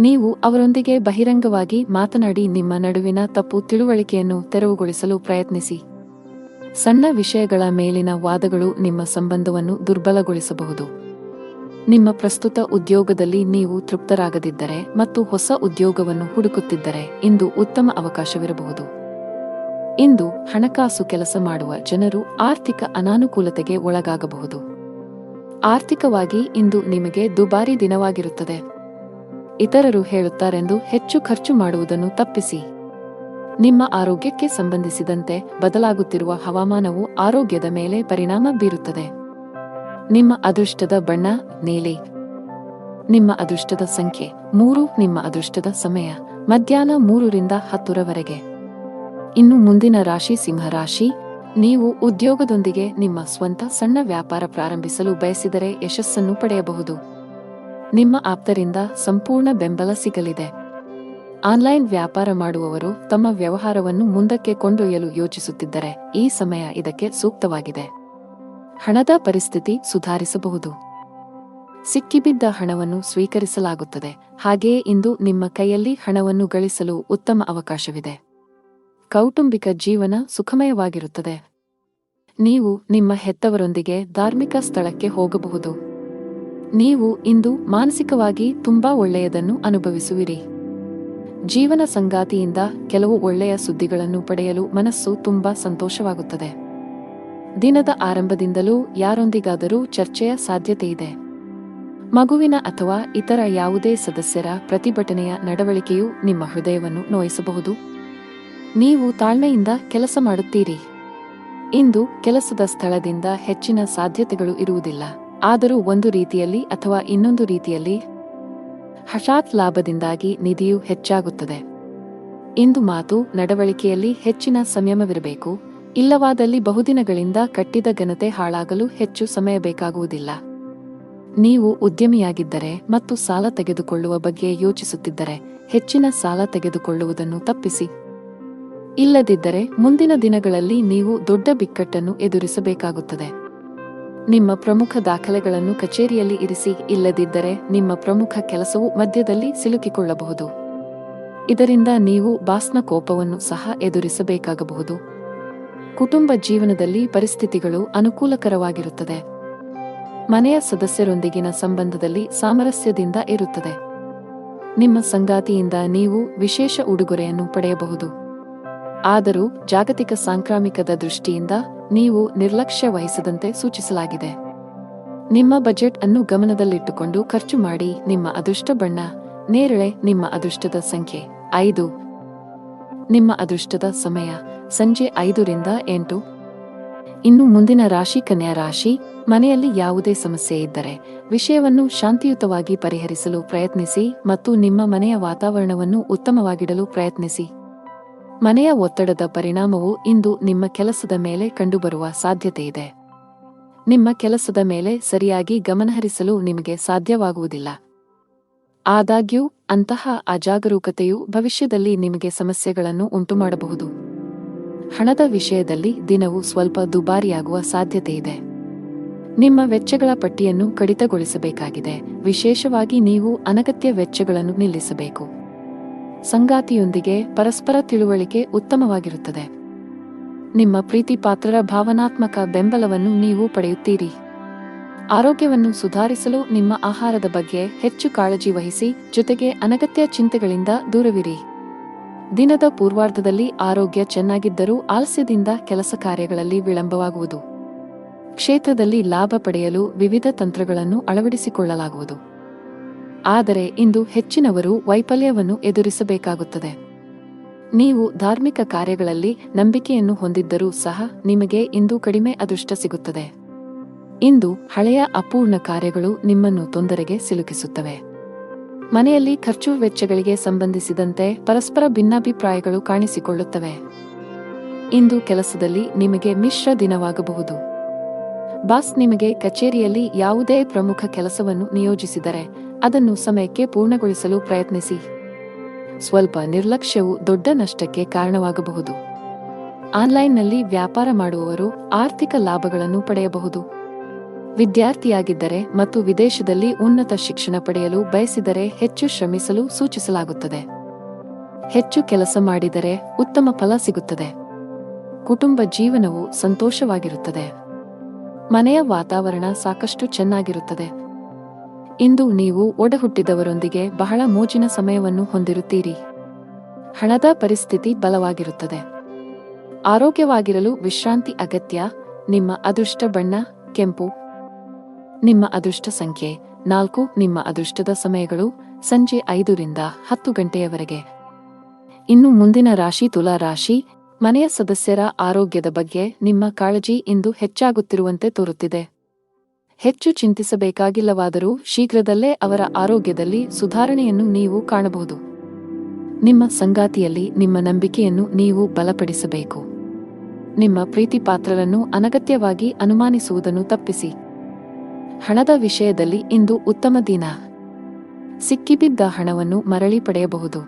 ನೀವು ಅವರೊಂದಿಗೆ ಬಹಿರಂಗವಾಗಿ ಮಾತನಾಡಿ ನಿಮ್ಮ ನಡುವಿನ ತಪ್ಪು ತಿಳುವಳಿಕೆಯನ್ನು ತೆರವುಗೊಳಿಸಲು ಪ್ರಯತ್ನಿಸಿ. ಸಣ್ಣ ವಿಷಯಗಳ ಮೇಲಿನ ವಾದಗಳು ನಿಮ್ಮ ಸಂಬಂಧವನ್ನು ದುರ್ಬಲಗೊಳಿಸಬಹುದು. ನಿಮ್ಮ ಪ್ರಸ್ತುತ ಉದ್ಯೋಗದಲ್ಲಿ ನೀವು ತೃಪ್ತರಾಗದಿದ್ದರೆ ಮತ್ತು ಹೊಸ ಉದ್ಯೋಗವನ್ನು ಹುಡುಕುತ್ತಿದ್ದರೆ ಇಂದು ಉತ್ತಮ ಅವಕಾಶವಿರಬಹುದು. ಇಂದು ಹಣಕಾಸು ಕೆಲಸ ಮಾಡುವ ಜನರು ಆರ್ಥಿಕ ಅನಾನುಕೂಲತೆಗೆ ಒಳಗಾಗಬಹುದು. ಆರ್ಥಿಕವಾಗಿ ಇಂದು ನಿಮಗೆ ದುಬಾರಿ ದಿನವಾಗಿರುತ್ತದೆ. ಇತರರು ಹೇಳುತ್ತಾರೆಂದು ಹೆಚ್ಚು ಖರ್ಚು ಮಾಡುವುದನ್ನು ತಪ್ಪಿಸಿ. ನಿಮ್ಮ ಆರೋಗ್ಯಕ್ಕೆ ಸಂಬಂಧಿಸಿದಂತೆ ಬದಲಾಗುತ್ತಿರುವ ಹವಾಮಾನವು ಆರೋಗ್ಯದ ಮೇಲೆ ಪರಿಣಾಮ ಬೀರುತ್ತದೆ. ನಿಮ್ಮ ಅದೃಷ್ಟದ ಬಣ್ಣ ನೀಲಿ. ನಿಮ್ಮ ಅದೃಷ್ಟದ ಸಂಖ್ಯೆ 3. ನಿಮ್ಮ ಅದೃಷ್ಟದ ಸಮಯ ಮಧ್ಯಾಹ್ನ 3ರಿಂದ 10ರವರೆಗೆ. ಇನ್ನು ಮುಂದಿನ ರಾಶಿ ಸಿಂಹರಾಶಿ. ನೀವು ಉದ್ಯೋಗದೊಂದಿಗೆ ನಿಮ್ಮ ಸ್ವಂತ ಸಣ್ಣ ವ್ಯಾಪಾರ ಪ್ರಾರಂಭಿಸಲು ಬಯಸಿದರೆ ಯಶಸ್ಸನ್ನು ಪಡೆಯಬಹುದು. ನಿಮ್ಮ ಆಪ್ತರಿಂದ ಸಂಪೂರ್ಣ ಬೆಂಬಲ ಸಿಗಲಿದೆ. ಆನ್ಲೈನ್ ವ್ಯಾಪಾರ ಮಾಡುವವರು ತಮ್ಮ ವ್ಯವಹಾರವನ್ನು ಮುಂದಕ್ಕೆ ಕೊಂಡೊಯ್ಯಲು ಯೋಚಿಸುತ್ತಿದ್ದರೆ ಈ ಸಮಯ ಇದಕ್ಕೆ ಸೂಕ್ತವಾಗಿದೆ. ಹಣದ ಪರಿಸ್ಥಿತಿ ಸುಧಾರಿಸಬಹುದು. ಸಿಕ್ಕಿಬಿದ್ದ ಹಣವನ್ನು ಸ್ವೀಕರಿಸಲಾಗುತ್ತದೆ. ಹಾಗೆಯೇ ಇಂದು ನಿಮ್ಮ ಕೈಯಲ್ಲಿ ಹಣವನ್ನು ಗಳಿಸಲು ಉತ್ತಮ ಅವಕಾಶವಿದೆ. ಕೌಟುಂಬಿಕ ಜೀವನ ಸುಖಮಯವಾಗಿರುತ್ತದೆ. ನೀವು ನಿಮ್ಮ ಹೆತ್ತವರೊಂದಿಗೆ ಧಾರ್ಮಿಕ ಸ್ಥಳಕ್ಕೆ ಹೋಗಬಹುದು. ನೀವು ಇಂದು ಮಾನಸಿಕವಾಗಿ ತುಂಬಾ ಒಳ್ಳೆಯದನ್ನು ಅನುಭವಿಸುವಿರಿ. ಜೀವನ ಸಂಗಾತಿಯಿಂದ ಕೆಲವು ಒಳ್ಳೆಯ ಸುದ್ದಿಗಳನ್ನು ಪಡೆಯಲು ಮನಸ್ಸು ತುಂಬಾ ಸಂತೋಷವಾಗುತ್ತದೆ. ದಿನದ ಆರಂಭದಿಂದಲೂ ಯಾರೊಂದಿಗಾದರೂ ಚರ್ಚೆಯ ಸಾಧ್ಯತೆಯಿದೆ. ಮಗುವಿನ ಅಥವಾ ಇತರ ಯಾವುದೇ ಸದಸ್ಯರ ಪ್ರತಿಭಟನೆಯ ನಡವಳಿಕೆಯು ನಿಮ್ಮ ಹೃದಯವನ್ನು ನೋಯಿಸಬಹುದು. ನೀವು ತಾಳ್ಮೆಯಿಂದ ಕೆಲಸ ಮಾಡುತ್ತೀರಿ. ಇಂದು ಕೆಲಸದ ಸ್ಥಳದಿಂದ ಹೆಚ್ಚಿನ ಸಾಧ್ಯತೆಗಳು ಇರುವುದಿಲ್ಲ. ಆದರೂ ಒಂದು ರೀತಿಯಲ್ಲಿ ಅಥವಾ ಇನ್ನೊಂದು ರೀತಿಯಲ್ಲಿ ಹಠಾತ್ ಲಾಭದಿಂದಾಗಿ ನಿಧಿಯು ಹೆಚ್ಚಾಗುತ್ತದೆ. ಇಂದು ಮಾತು ನಡವಳಿಕೆಯಲ್ಲಿ ಹೆಚ್ಚಿನ ಸಂಯಮವಿರಬೇಕು. ಇಲ್ಲವಾದಲ್ಲಿ ಬಹುದಿನಗಳಿಂದ ಕಟ್ಟಿದ ಘನತೆ ಹಾಳಾಗಲು ಹೆಚ್ಚು ಸಮಯ ಬೇಕಾಗುವುದಿಲ್ಲ. ನೀವು ಉದ್ಯಮಿಯಾಗಿದ್ದರೆ ಮತ್ತು ಸಾಲ ತೆಗೆದುಕೊಳ್ಳುವ ಬಗ್ಗೆ ಯೋಚಿಸುತ್ತಿದ್ದರೆ ಹೆಚ್ಚಿನ ಸಾಲ ತೆಗೆದುಕೊಳ್ಳುವುದನ್ನು ತಪ್ಪಿಸಿ. ಇಲ್ಲದಿದ್ದರೆ ಮುಂದಿನ ದಿನಗಳಲ್ಲಿ ನೀವು ದೊಡ್ಡ ಬಿಕ್ಕಟ್ಟನ್ನು ಎದುರಿಸಬೇಕಾಗುತ್ತದೆ. ನಿಮ್ಮ ಪ್ರಮುಖ ದಾಖಲೆಗಳನ್ನು ಕಚೇರಿಯಲ್ಲಿ ಇರಿಸಿ. ಇಲ್ಲದಿದ್ದರೆ ನಿಮ್ಮ ಪ್ರಮುಖ ಕೆಲಸವು ಮಧ್ಯದಲ್ಲಿ ಸಿಲುಕಿಕೊಳ್ಳಬಹುದು. ಇದರಿಂದ ನೀವು ಬಾಸ್ನ ಕೋಪವನ್ನು ಸಹ ಎದುರಿಸಬೇಕಾಗಬಹುದು. ಕುಟುಂಬ ಜೀವನದಲ್ಲಿ ಪರಿಸ್ಥಿತಿಗಳು ಅನುಕೂಲಕರವಾಗಿರುತ್ತದೆ. ಮನೆಯ ಸದಸ್ಯರೊಂದಿಗಿನ ಸಂಬಂಧದಲ್ಲಿ ಸಾಮರಸ್ಯದಿಂದ ಇರುತ್ತದೆ. ನಿಮ್ಮ ಸಂಗಾತಿಯಿಂದ ನೀವು ವಿಶೇಷ ಉಡುಗೊರೆಯನ್ನು ಪಡೆಯಬಹುದು. ಆದರೂ ಜಾಗತಿಕ ಸಾಂಕ್ರಾಮಿಕದ ದೃಷ್ಟಿಯಿಂದ ನೀವು ನಿರ್ಲಕ್ಷ್ಯ ವಹಿಸದಂತೆ ಸೂಚಿಸಲಾಗಿದೆ. ನಿಮ್ಮ ಬಜೆಟ್ ಅನ್ನು ಗಮನದಲ್ಲಿಟ್ಟುಕೊಂಡು ಖರ್ಚು ಮಾಡಿ. ನಿಮ್ಮ ಅದೃಷ್ಟ ಬಣ್ಣ ನೇರಳೆ. ನಿಮ್ಮ ಅದೃಷ್ಟದ ಸಂಖ್ಯೆ 5. ನಿಮ್ಮ ಅದೃಷ್ಟದ ಸಮಯ ಸಂಜೆ 5ರಿಂದ 8. ಇನ್ನು ಮುಂದಿನ ರಾಶಿ ಕನ್ಯಾ ರಾಶಿ. ಮನೆಯಲ್ಲಿ ಯಾವುದೇ ಸಮಸ್ಯೆ ಇದ್ದರೆ ವಿಷಯವನ್ನು ಶಾಂತಿಯುತವಾಗಿ ಪರಿಹರಿಸಲು ಪ್ರಯತ್ನಿಸಿ ಮತ್ತು ನಿಮ್ಮ ಮನೆಯ ವಾತಾವರಣವನ್ನು ಉತ್ತಮವಾಗಿಡಲು ಪ್ರಯತ್ನಿಸಿ. ಮನೆಯ ಒತ್ತಡದ ಪರಿಣಾಮವು ಇಂದು ನಿಮ್ಮ ಕೆಲಸದ ಮೇಲೆ ಕಂಡುಬರುವ ಸಾಧ್ಯತೆಯಿದೆ. ನಿಮ್ಮ ಕೆಲಸದ ಮೇಲೆ ಸರಿಯಾಗಿ ಗಮನಹರಿಸಲು ನಿಮಗೆ ಸಾಧ್ಯವಾಗುವುದಿಲ್ಲ. ಆದಾಗ್ಯೂ ಅಂತಹ ಅಜಾಗರೂಕತೆಯು ಭವಿಷ್ಯದಲ್ಲಿ ನಿಮಗೆ ಸಮಸ್ಯೆಗಳನ್ನು ಉಂಟುಮಾಡಬಹುದು. ಹಣದ ವಿಷಯದಲ್ಲಿ ದಿನವು ಸ್ವಲ್ಪ ದುಬಾರಿಯಾಗುವ ಸಾಧ್ಯತೆಯಿದೆ. ನಿಮ್ಮ ವೆಚ್ಚಗಳ ಪಟ್ಟಿಯನ್ನು ಕಡಿತಗೊಳಿಸಬೇಕಾಗಿದೆ. ವಿಶೇಷವಾಗಿ ನೀವು ಅನಗತ್ಯ ವೆಚ್ಚಗಳನ್ನು ನಿಲ್ಲಿಸಬೇಕು. ಸಂಗಾತಿಯೊಂದಿಗೆ ಪರಸ್ಪರ ತಿಳುವಳಿಕೆ ಉತ್ತಮವಾಗಿರುತ್ತದೆ. ನಿಮ್ಮ ಪ್ರೀತಿಪಾತ್ರರ ಭಾವನಾತ್ಮಕ ಬೆಂಬಲವನ್ನು ನೀವು ಪಡೆಯುತ್ತೀರಿ. ಆರೋಗ್ಯವನ್ನು ಸುಧಾರಿಸಲು ನಿಮ್ಮ ಆಹಾರದ ಬಗ್ಗೆ ಹೆಚ್ಚು ಕಾಳಜಿ ವಹಿಸಿ. ಜೊತೆಗೆ ಅನಗತ್ಯ ಚಿಂತೆಗಳಿಂದ ದೂರವಿರಿ. ದಿನದ ಪೂರ್ವಾರ್ಧದಲ್ಲಿ ಆರೋಗ್ಯ ಚೆನ್ನಾಗಿದ್ದರೂ ಆಲಸ್ಯದಿಂದ ಕೆಲಸ ಕಾರ್ಯಗಳಲ್ಲಿ ವಿಳಂಬವಾಗುವುದು. ಕ್ಷೇತ್ರದಲ್ಲಿ ಲಾಭ ಪಡೆಯಲು ವಿವಿಧ ತಂತ್ರಗಳನ್ನು ಅಳವಡಿಸಿಕೊಳ್ಳಲಾಗುವುದು. ಆದರೆ ಇಂದು ಹೆಚ್ಚಿನವರು ವೈಫಲ್ಯವನ್ನು ಎದುರಿಸಬೇಕಾಗುತ್ತದೆ. ನೀವು ಧಾರ್ಮಿಕ ಕಾರ್ಯಗಳಲ್ಲಿ ನಂಬಿಕೆಯನ್ನು ಹೊಂದಿದ್ದರೂ ಸಹ ನಿಮಗೆ ಇಂದು ಕಡಿಮೆ ಅದೃಷ್ಟ ಸಿಗುತ್ತದೆ. ಇಂದು ಹಳೆಯ ಅಪೂರ್ಣ ಕಾರ್ಯಗಳು ನಿಮ್ಮನ್ನು ತೊಂದರೆಗೆ ಸಿಲುಕಿಸುತ್ತವೆ. ಮನೆಯಲ್ಲಿ ಖರ್ಚು ವೆಚ್ಚಗಳಿಗೆ ಸಂಬಂಧಿಸಿದಂತೆ ಪರಸ್ಪರ ಭಿನ್ನಾಭಿಪ್ರಾಯಗಳು ಕಾಣಿಸಿಕೊಳ್ಳುತ್ತವೆ. ಇಂದು ಕೆಲಸದಲ್ಲಿ ನಿಮಗೆ ಮಿಶ್ರ ದಿನವಾಗಬಹುದು. ಬಾಸ್ ನಿಮಗೆ ಕಚೇರಿಯಲ್ಲಿ ಯಾವುದೇ ಪ್ರಮುಖ ಕೆಲಸವನ್ನು ನಿಯೋಜಿಸಿದರೆ ಅದನ್ನು ಸಮಯಕ್ಕೆ ಪೂರ್ಣಗೊಳಿಸಲು ಪ್ರಯತ್ನಿಸಿ. ಸ್ವಲ್ಪ ನಿರ್ಲಕ್ಷ್ಯವು ದೊಡ್ಡ ನಷ್ಟಕ್ಕೆ ಕಾರಣವಾಗಬಹುದು. ಆನ್ಲೈನ್ನಲ್ಲಿ ವ್ಯಾಪಾರ ಮಾಡುವವರು ಆರ್ಥಿಕ ಲಾಭಗಳನ್ನು ಪಡೆಯಬಹುದು. ವಿದ್ಯಾರ್ಥಿಯಾಗಿದ್ದರೆ ಮತ್ತು ವಿದೇಶದಲ್ಲಿ ಉನ್ನತ ಶಿಕ್ಷಣ ಪಡೆಯಲು ಬಯಸಿದರೆ ಹೆಚ್ಚು ಶ್ರಮಿಸಲು ಸೂಚಿಸಲಾಗುತ್ತದೆ. ಹೆಚ್ಚು ಕೆಲಸ ಮಾಡಿದರೆ ಉತ್ತಮ ಫಲ ಸಿಗುತ್ತದೆ. ಕುಟುಂಬ ಜೀವನವು ಸಂತೋಷವಾಗಿರುತ್ತದೆ. ಮನೆಯ ವಾತಾವರಣ ಸಾಕಷ್ಟು ಚೆನ್ನಾಗಿರುತ್ತದೆ. ಇಂದು ನೀವು ಒಡಹುಟ್ಟಿದವರೊಂದಿಗೆ ಬಹಳ ಮೋಜಿನ ಸಮಯವನ್ನು ಹೊಂದಿರುತ್ತೀರಿ. ಹಣದ ಪರಿಸ್ಥಿತಿ ಬಲವಾಗಿರುತ್ತದೆ. ಆರೋಗ್ಯವಾಗಿರಲು ವಿಶ್ರಾಂತಿ ಅಗತ್ಯ. ನಿಮ್ಮ ಅದೃಷ್ಟ ಬಣ್ಣ ಕೆಂಪು. ನಿಮ್ಮ ಅದೃಷ್ಟ ಸಂಖ್ಯೆ 4. ನಿಮ್ಮ ಅದೃಷ್ಟದ ಸಮಯಗಳು ಸಂಜೆ 5ರಿಂದ 10 ಗಂಟೆಯವರೆಗೆ. ಇನ್ನು ಮುಂದಿನ ರಾಶಿ ತುಲಾ ರಾಶಿ. ಮನೆಯ ಸದಸ್ಯರ ಆರೋಗ್ಯದ ಬಗ್ಗೆ ನಿಮ್ಮ ಕಾಳಜಿ ಇಂದು ಹೆಚ್ಚಾಗುತ್ತಿರುವಂತೆ ತೋರುತ್ತಿದೆ. ಹೆಚ್ಚು ಚಿಂತಿಸಬೇಕಾಗಿಲ್ಲವಾದರೂ ಶೀಘ್ರದಲ್ಲೇ ಅವರ ಆರೋಗ್ಯದಲ್ಲಿ ಸುಧಾರಣೆಯನ್ನು ನೀವು ಕಾಣಬಹುದು. ನಿಮ್ಮ ಸಂಗಾತಿಯಲ್ಲಿ ನಿಮ್ಮ ನಂಬಿಕೆಯನ್ನು ನೀವು ಬಲಪಡಿಸಬೇಕು. ನಿಮ್ಮ ಪ್ರೀತಿ ಪಾತ್ರರನ್ನು ಅನಗತ್ಯವಾಗಿ ಅನುಮಾನಿಸುವುದನ್ನು ತಪ್ಪಿಸಿ. ಹಣದ ವಿಷಯದಲ್ಲಿ ಇಂದು ಉತ್ತಮ ದಿನ. ಸಿಕ್ಕಿಬಿದ್ದ ಹಣವನ್ನು ಮರಳಿ ಪಡೆಯಬಹುದು.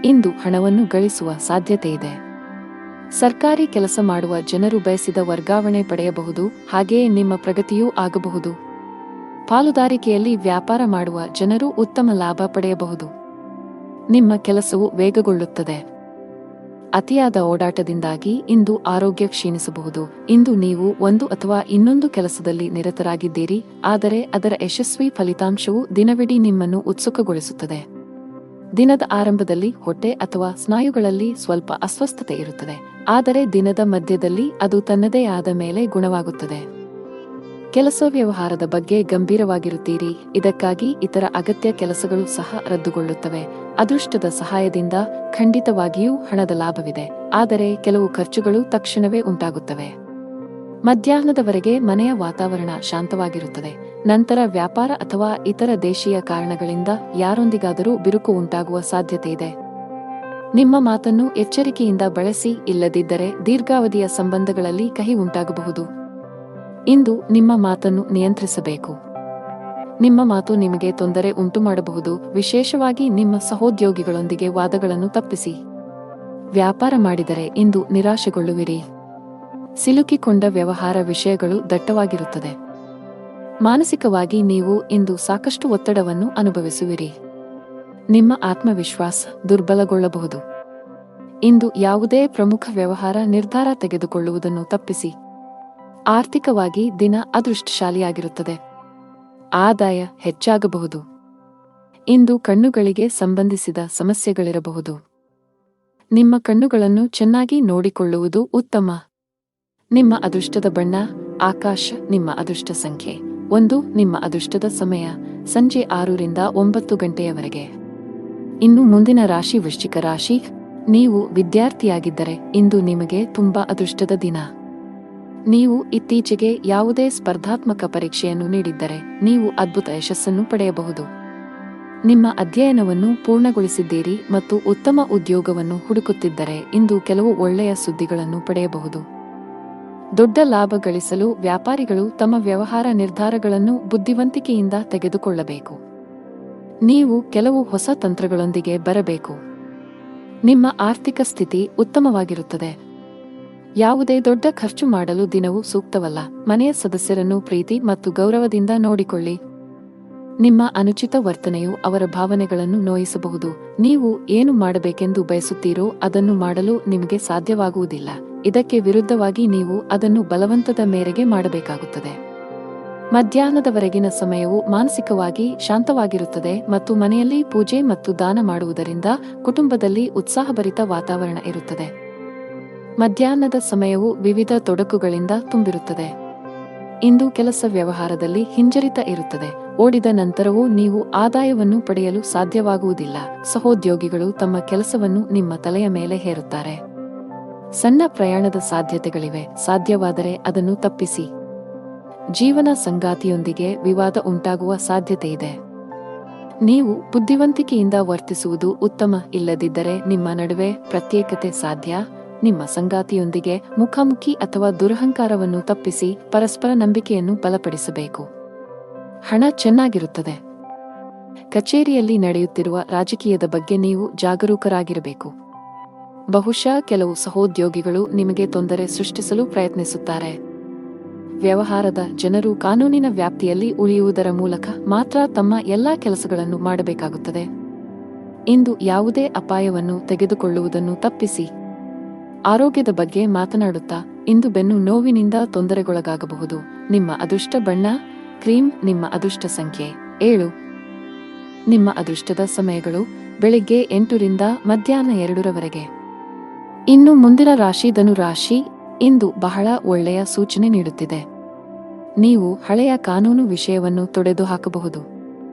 ಇಂದು ಹಣವನ್ನು ಗಳಿಸುವ ಸಾಧ್ಯತೆಯಿದೆ. ಸರ್ಕಾರಿ ಕೆಲಸ ಮಾಡುವ ಜನರು ಬಯಸಿದ ವರ್ಗಾವಣೆ ಪಡೆಯಬಹುದು, ಹಾಗೆಯೇ ನಿಮ್ಮ ಪ್ರಗತಿಯೂ ಆಗಬಹುದು. ಪಾಲುದಾರಿಕೆಯಲ್ಲಿ ವ್ಯಾಪಾರ ಮಾಡುವ ಜನರು ಉತ್ತಮ ಲಾಭ ಪಡೆಯಬಹುದು. ನಿಮ್ಮ ಕೆಲಸವು ವೇಗಗೊಳ್ಳುತ್ತದೆ. ಅತಿಯಾದ ಓಡಾಟದಿಂದಾಗಿ ಇಂದು ಆರೋಗ್ಯ ಕ್ಷೀಣಿಸಬಹುದು. ಇಂದು ನೀವು ಒಂದು ಅಥವಾ ಇನ್ನೊಂದು ಕೆಲಸದಲ್ಲಿ ನಿರತರಾಗಿದ್ದೀರಿ, ಆದರೆ ಅದರ ಯಶಸ್ವಿ ಫಲಿತಾಂಶವು ದಿನವಿಡೀ ನಿಮ್ಮನ್ನು ಉತ್ಸುಕಗೊಳಿಸುತ್ತದೆ. ದಿನದ ಆರಂಭದಲ್ಲಿ ಹೊಟ್ಟೆ ಅಥವಾ ಸ್ನಾಯುಗಳಲ್ಲಿ ಸ್ವಲ್ಪ ಅಸ್ವಸ್ಥತೆ ಇರುತ್ತದೆ, ಆದರೆ ದಿನದ ಮಧ್ಯದಲ್ಲಿ ಅದು ತನ್ನದೇ ಆದ ಮೇಲೆ ಗುಣವಾಗುತ್ತದೆ. ಕೆಲಸ ವ್ಯವಹಾರದ ಬಗ್ಗೆ ಗಂಭೀರವಾಗಿರುತ್ತೀರಿ, ಇದಕ್ಕಾಗಿ ಇತರ ಅಗತ್ಯ ಕೆಲಸಗಳು ಸಹ ರದ್ದುಗೊಳ್ಳುತ್ತವೆ. ಅದೃಷ್ಟದ ಸಹಾಯದಿಂದ ಖಂಡಿತವಾಗಿಯೂ ಹಣದ ಲಾಭವಿದೆ, ಆದರೆ ಕೆಲವು ಖರ್ಚುಗಳು ತಕ್ಷಣವೇ ಉಂಟಾಗುತ್ತವೆ. ಮಧ್ಯಾಹ್ನದವರೆಗೆ ಮನೆಯ ವಾತಾವರಣ ಶಾಂತವಾಗಿರುತ್ತದೆ. ನಂತರ ವ್ಯಾಪಾರ ಅಥವಾ ಇತರ ದೇಶೀಯ ಕಾರಣಗಳಿಂದ ಯಾರೊಂದಿಗಾದರೂ ಬಿರುಕು ಉಂಟಾಗುವ ಸಾಧ್ಯತೆಯಿದೆ. ನಿಮ್ಮ ಮಾತನ್ನು ಎಚ್ಚರಿಕೆಯಿಂದ ಬಳಸಿ, ಇಲ್ಲದಿದ್ದರೆ ದೀರ್ಘಾವಧಿಯ ಸಂಬಂಧಗಳಲ್ಲಿ ಕಹಿ ಉಂಟಾಗಬಹುದು. ಇಂದು ನಿಮ್ಮ ಮಾತನ್ನು ನಿಯಂತ್ರಿಸಬೇಕು. ನಿಮ್ಮ ಮಾತು ನಿಮಗೆ ತೊಂದರೆ ಉಂಟುಮಾಡಬಹುದು, ವಿಶೇಷವಾಗಿ ನಿಮ್ಮ ಸಹೋದ್ಯೋಗಿಗಳೊಂದಿಗೆ ವಾದಗಳನ್ನು ತಪ್ಪಿಸಿ. ವ್ಯಾಪಾರ ಮಾಡಿದರೆ ಇಂದು ನಿರಾಶೆಗೊಳ್ಳುವಿರಿ. ಸಿಲುಕಿಕೊಂಡ ವ್ಯವಹಾರ ವಿಷಯಗಳು ದಟ್ಟವಾಗಿರುತ್ತದೆ. ಮಾನಸಿಕವಾಗಿ ನೀವು ಇಂದು ಸಾಕಷ್ಟು ಒತ್ತಡವನ್ನು ಅನುಭವಿಸುವಿರಿ. ನಿಮ್ಮ ಆತ್ಮವಿಶ್ವಾಸ ದುರ್ಬಲಗೊಳ್ಳಬಹುದು. ಇಂದು ಯಾವುದೇ ಪ್ರಮುಖ ವ್ಯವಹಾರ ನಿರ್ಧಾರ ತೆಗೆದುಕೊಳ್ಳುವುದನ್ನು ತಪ್ಪಿಸಿ. ಆರ್ಥಿಕವಾಗಿ ದಿನ ಅದೃಷ್ಟಶಾಲಿಯಾಗಿರುತ್ತದೆ. ಆದಾಯ ಹೆಚ್ಚಾಗಬಹುದು. ಇಂದು ಕಣ್ಣುಗಳಿಗೆ ಸಂಬಂಧಿಸಿದ ಸಮಸ್ಯೆಗಳಿರಬಹುದು. ನಿಮ್ಮ ಕಣ್ಣುಗಳನ್ನು ಚೆನ್ನಾಗಿ ನೋಡಿಕೊಳ್ಳುವುದು ಉತ್ತಮ. ನಿಮ್ಮ ಅದೃಷ್ಟದ ಬಣ್ಣ ಆಕಾಶ. ನಿಮ್ಮ ಅದೃಷ್ಟ ಸಂಖ್ಯೆ 1. ನಿಮ್ಮ ಅದೃಷ್ಟದ ಸಮಯ ಸಂಜೆ 6 ರಿಂದ 9 ಗಂಟೆಯವರೆಗೆ. ಇನ್ನು ಮುಂದಿನ ರಾಶಿ ವೃಶ್ಚಿಕ ರಾಶಿ. ನೀವು ವಿದ್ಯಾರ್ಥಿಯಾಗಿದ್ದರೆ ಇಂದು ನಿಮಗೆ ತುಂಬಾ ಅದೃಷ್ಟದ ದಿನ. ನೀವು ಇತ್ತೀಚೆಗೆ ಯಾವುದೇ ಸ್ಪರ್ಧಾತ್ಮಕ ಪರೀಕ್ಷೆಯನ್ನು ನೀಡಿದ್ದರೆ ನೀವು ಅದ್ಭುತ ಯಶಸ್ಸನ್ನು ಪಡೆಯಬಹುದು. ನಿಮ್ಮ ಅಧ್ಯಯನವನ್ನು ಪೂರ್ಣಗೊಳಿಸಿದ್ದೀರಿ ಮತ್ತು ಉತ್ತಮ ಉದ್ಯೋಗವನ್ನು ಹುಡುಕುತ್ತಿದ್ದರೆ ಇಂದು ಕೆಲವು ಒಳ್ಳೆಯ ಸುದ್ದಿಗಳನ್ನು ಪಡೆಯಬಹುದು. ದೊಡ್ಡ ಲಾಭ ಗಳಿಸಲು ವ್ಯಾಪಾರಿಗಳು ತಮ್ಮ ವ್ಯವಹಾರ ನಿರ್ಧಾರಗಳನ್ನು ಬುದ್ಧಿವಂತಿಕೆಯಿಂದ ತೆಗೆದುಕೊಳ್ಳಬೇಕು. ನೀವು ಕೆಲವು ಹೊಸ ತಂತ್ರಗಳೊಂದಿಗೆ ಬರಬೇಕು. ನಿಮ್ಮ ಆರ್ಥಿಕ ಸ್ಥಿತಿ ಉತ್ತಮವಾಗಿರುತ್ತದೆ. ಯಾವುದೇ ದೊಡ್ಡ ಖರ್ಚು ಮಾಡಲು ದಿನವೂ ಸೂಕ್ತವಲ್ಲ. ಮನೆಯ ಸದಸ್ಯರನ್ನು ಪ್ರೀತಿ ಮತ್ತು ಗೌರವದಿಂದ ನೋಡಿಕೊಳ್ಳಿ. ನಿಮ್ಮ ಅನುಚಿತ ವರ್ತನೆಯು ಅವರ ಭಾವನೆಗಳನ್ನು ನೋಯಿಸಬಹುದು. ನೀವು ಏನು ಮಾಡಬೇಕೆಂದು ಬಯಸುತ್ತೀರೋ ಅದನ್ನು ಮಾಡಲು ನಿಮಗೆ ಸಾಧ್ಯವಾಗುವುದಿಲ್ಲ. ಇದಕ್ಕೆ ವಿರುದ್ಧವಾಗಿ ನೀವು ಅದನ್ನು ಬಲವಂತದ ಮೇರೆಗೆ ಮಾಡಬೇಕಾಗುತ್ತದೆ. ಮಧ್ಯಾಹ್ನದವರೆಗಿನ ಸಮಯವು ಮಾನಸಿಕವಾಗಿ ಶಾಂತವಾಗಿರುತ್ತದೆ ಮತ್ತು ಮನೆಯಲ್ಲಿ ಪೂಜೆ ಮತ್ತು ದಾನ ಮಾಡುವುದರಿಂದ ಕುಟುಂಬದಲ್ಲಿ ಉತ್ಸಾಹಭರಿತ ವಾತಾವರಣ ಇರುತ್ತದೆ. ಮಧ್ಯಾಹ್ನದ ಸಮಯವು ವಿವಿಧ ತೊಡಕುಗಳಿಂದ ತುಂಬಿರುತ್ತದೆ. ಇಂದು ಕೆಲಸ ವ್ಯವಹಾರದಲ್ಲಿ ಹಿಂಜರಿತ ಇರುತ್ತದೆ. ಓಡಿದ ನಂತರವೂ ನೀವು ಆದಾಯವನ್ನು ಪಡೆಯಲು ಸಾಧ್ಯವಾಗುವುದಿಲ್ಲ. ಸಹೋದ್ಯೋಗಿಗಳು ತಮ್ಮ ಕೆಲಸವನ್ನು ನಿಮ್ಮ ತಲೆಯ ಮೇಲೆ ಹೇರುತ್ತಾರೆ. ಸಣ್ಣ ಪ್ರಯಾಣದ ಸಾಧ್ಯತೆಗಳಿವೆ, ಸಾಧ್ಯವಾದರೆ ಅದನ್ನು ತಪ್ಪಿಸಿ. ಜೀವನ ಸಂಗಾತಿಯೊಂದಿಗೆ ವಿವಾದ ಉಂಟಾಗುವ ಸಾಧ್ಯತೆಯಿದೆ. ನೀವು ಬುದ್ಧಿವಂತಿಕೆಯಿಂದ ವರ್ತಿಸುವುದು ಉತ್ತಮ, ಇಲ್ಲದಿದ್ದರೆ ನಿಮ್ಮ ನಡುವೆ ಪ್ರತ್ಯೇಕತೆ ಸಾಧ್ಯ. ನಿಮ್ಮ ಸಂಗಾತಿಯೊಂದಿಗೆ ಮುಖಾಮುಖಿ ಅಥವಾ ದುರಹಂಕಾರವನ್ನು ತಪ್ಪಿಸಿ ಪರಸ್ಪರ ನಂಬಿಕೆಯನ್ನು ಬಲಪಡಿಸಬೇಕು. ಹಣ ಚೆನ್ನಾಗಿರುತ್ತದೆ. ಕಚೇರಿಯಲ್ಲಿ ನಡೆಯುತ್ತಿರುವ ರಾಜಕೀಯದ ಬಗ್ಗೆ ನೀವು ಜಾಗರೂಕರಾಗಿರಬೇಕು. ಬಹುಶಃ ಕೆಲವು ಸಹೋದ್ಯೋಗಿಗಳು ನಿಮಗೆ ತೊಂದರೆ ಸೃಷ್ಟಿಸಲು ಪ್ರಯತ್ನಿಸುತ್ತಾರೆ. ವ್ಯವಹಾರದ ಜನರು ಕಾನೂನಿನ ವ್ಯಾಪ್ತಿಯಲ್ಲಿ ಉಳಿಯುವುದರ ಮೂಲಕ ಮಾತ್ರ ತಮ್ಮ ಎಲ್ಲಾ ಕೆಲಸಗಳನ್ನು ಮಾಡಬೇಕಾಗುತ್ತದೆ. ಇಂದು ಯಾವುದೇ ಅಪಾಯವನ್ನು ತೆಗೆದುಕೊಳ್ಳುವುದನ್ನು ತಪ್ಪಿಸಿ. ಆರೋಗ್ಯದ ಬಗ್ಗೆ ಮಾತನಾಡುತ್ತಾ ಇಂದು ಬೆನ್ನು ನೋವಿನಿಂದ ತೊಂದರೆಗೊಳಗಾಗಬಹುದು. ನಿಮ್ಮ ಅದೃಷ್ಟ ಬಣ್ಣ ಕ್ರೀಮ್. ನಿಮ್ಮ ಅದೃಷ್ಟ ಸಂಖ್ಯೆ 7. ನಿಮ್ಮ ಅದೃಷ್ಟದ ಸಮಯಗಳು ಬೆಳಿಗ್ಗೆ 8 ರಿಂದ ಮಧ್ಯಾಹ್ನ 2 ರವರೆಗೆ. ಇನ್ನು ಮುಂದಿನ ರಾಶಿ ಧನು ರಾಶಿ. ಇಂದು ಬಹಳ ಒಳ್ಳೆಯ ಸೂಚನೆ ನೀಡುತ್ತಿದೆ. ನೀವು ಹಳೆಯ ಕಾನೂನು ವಿಷಯವನ್ನು ತೊಡೆದುಹಾಕಬಹುದು.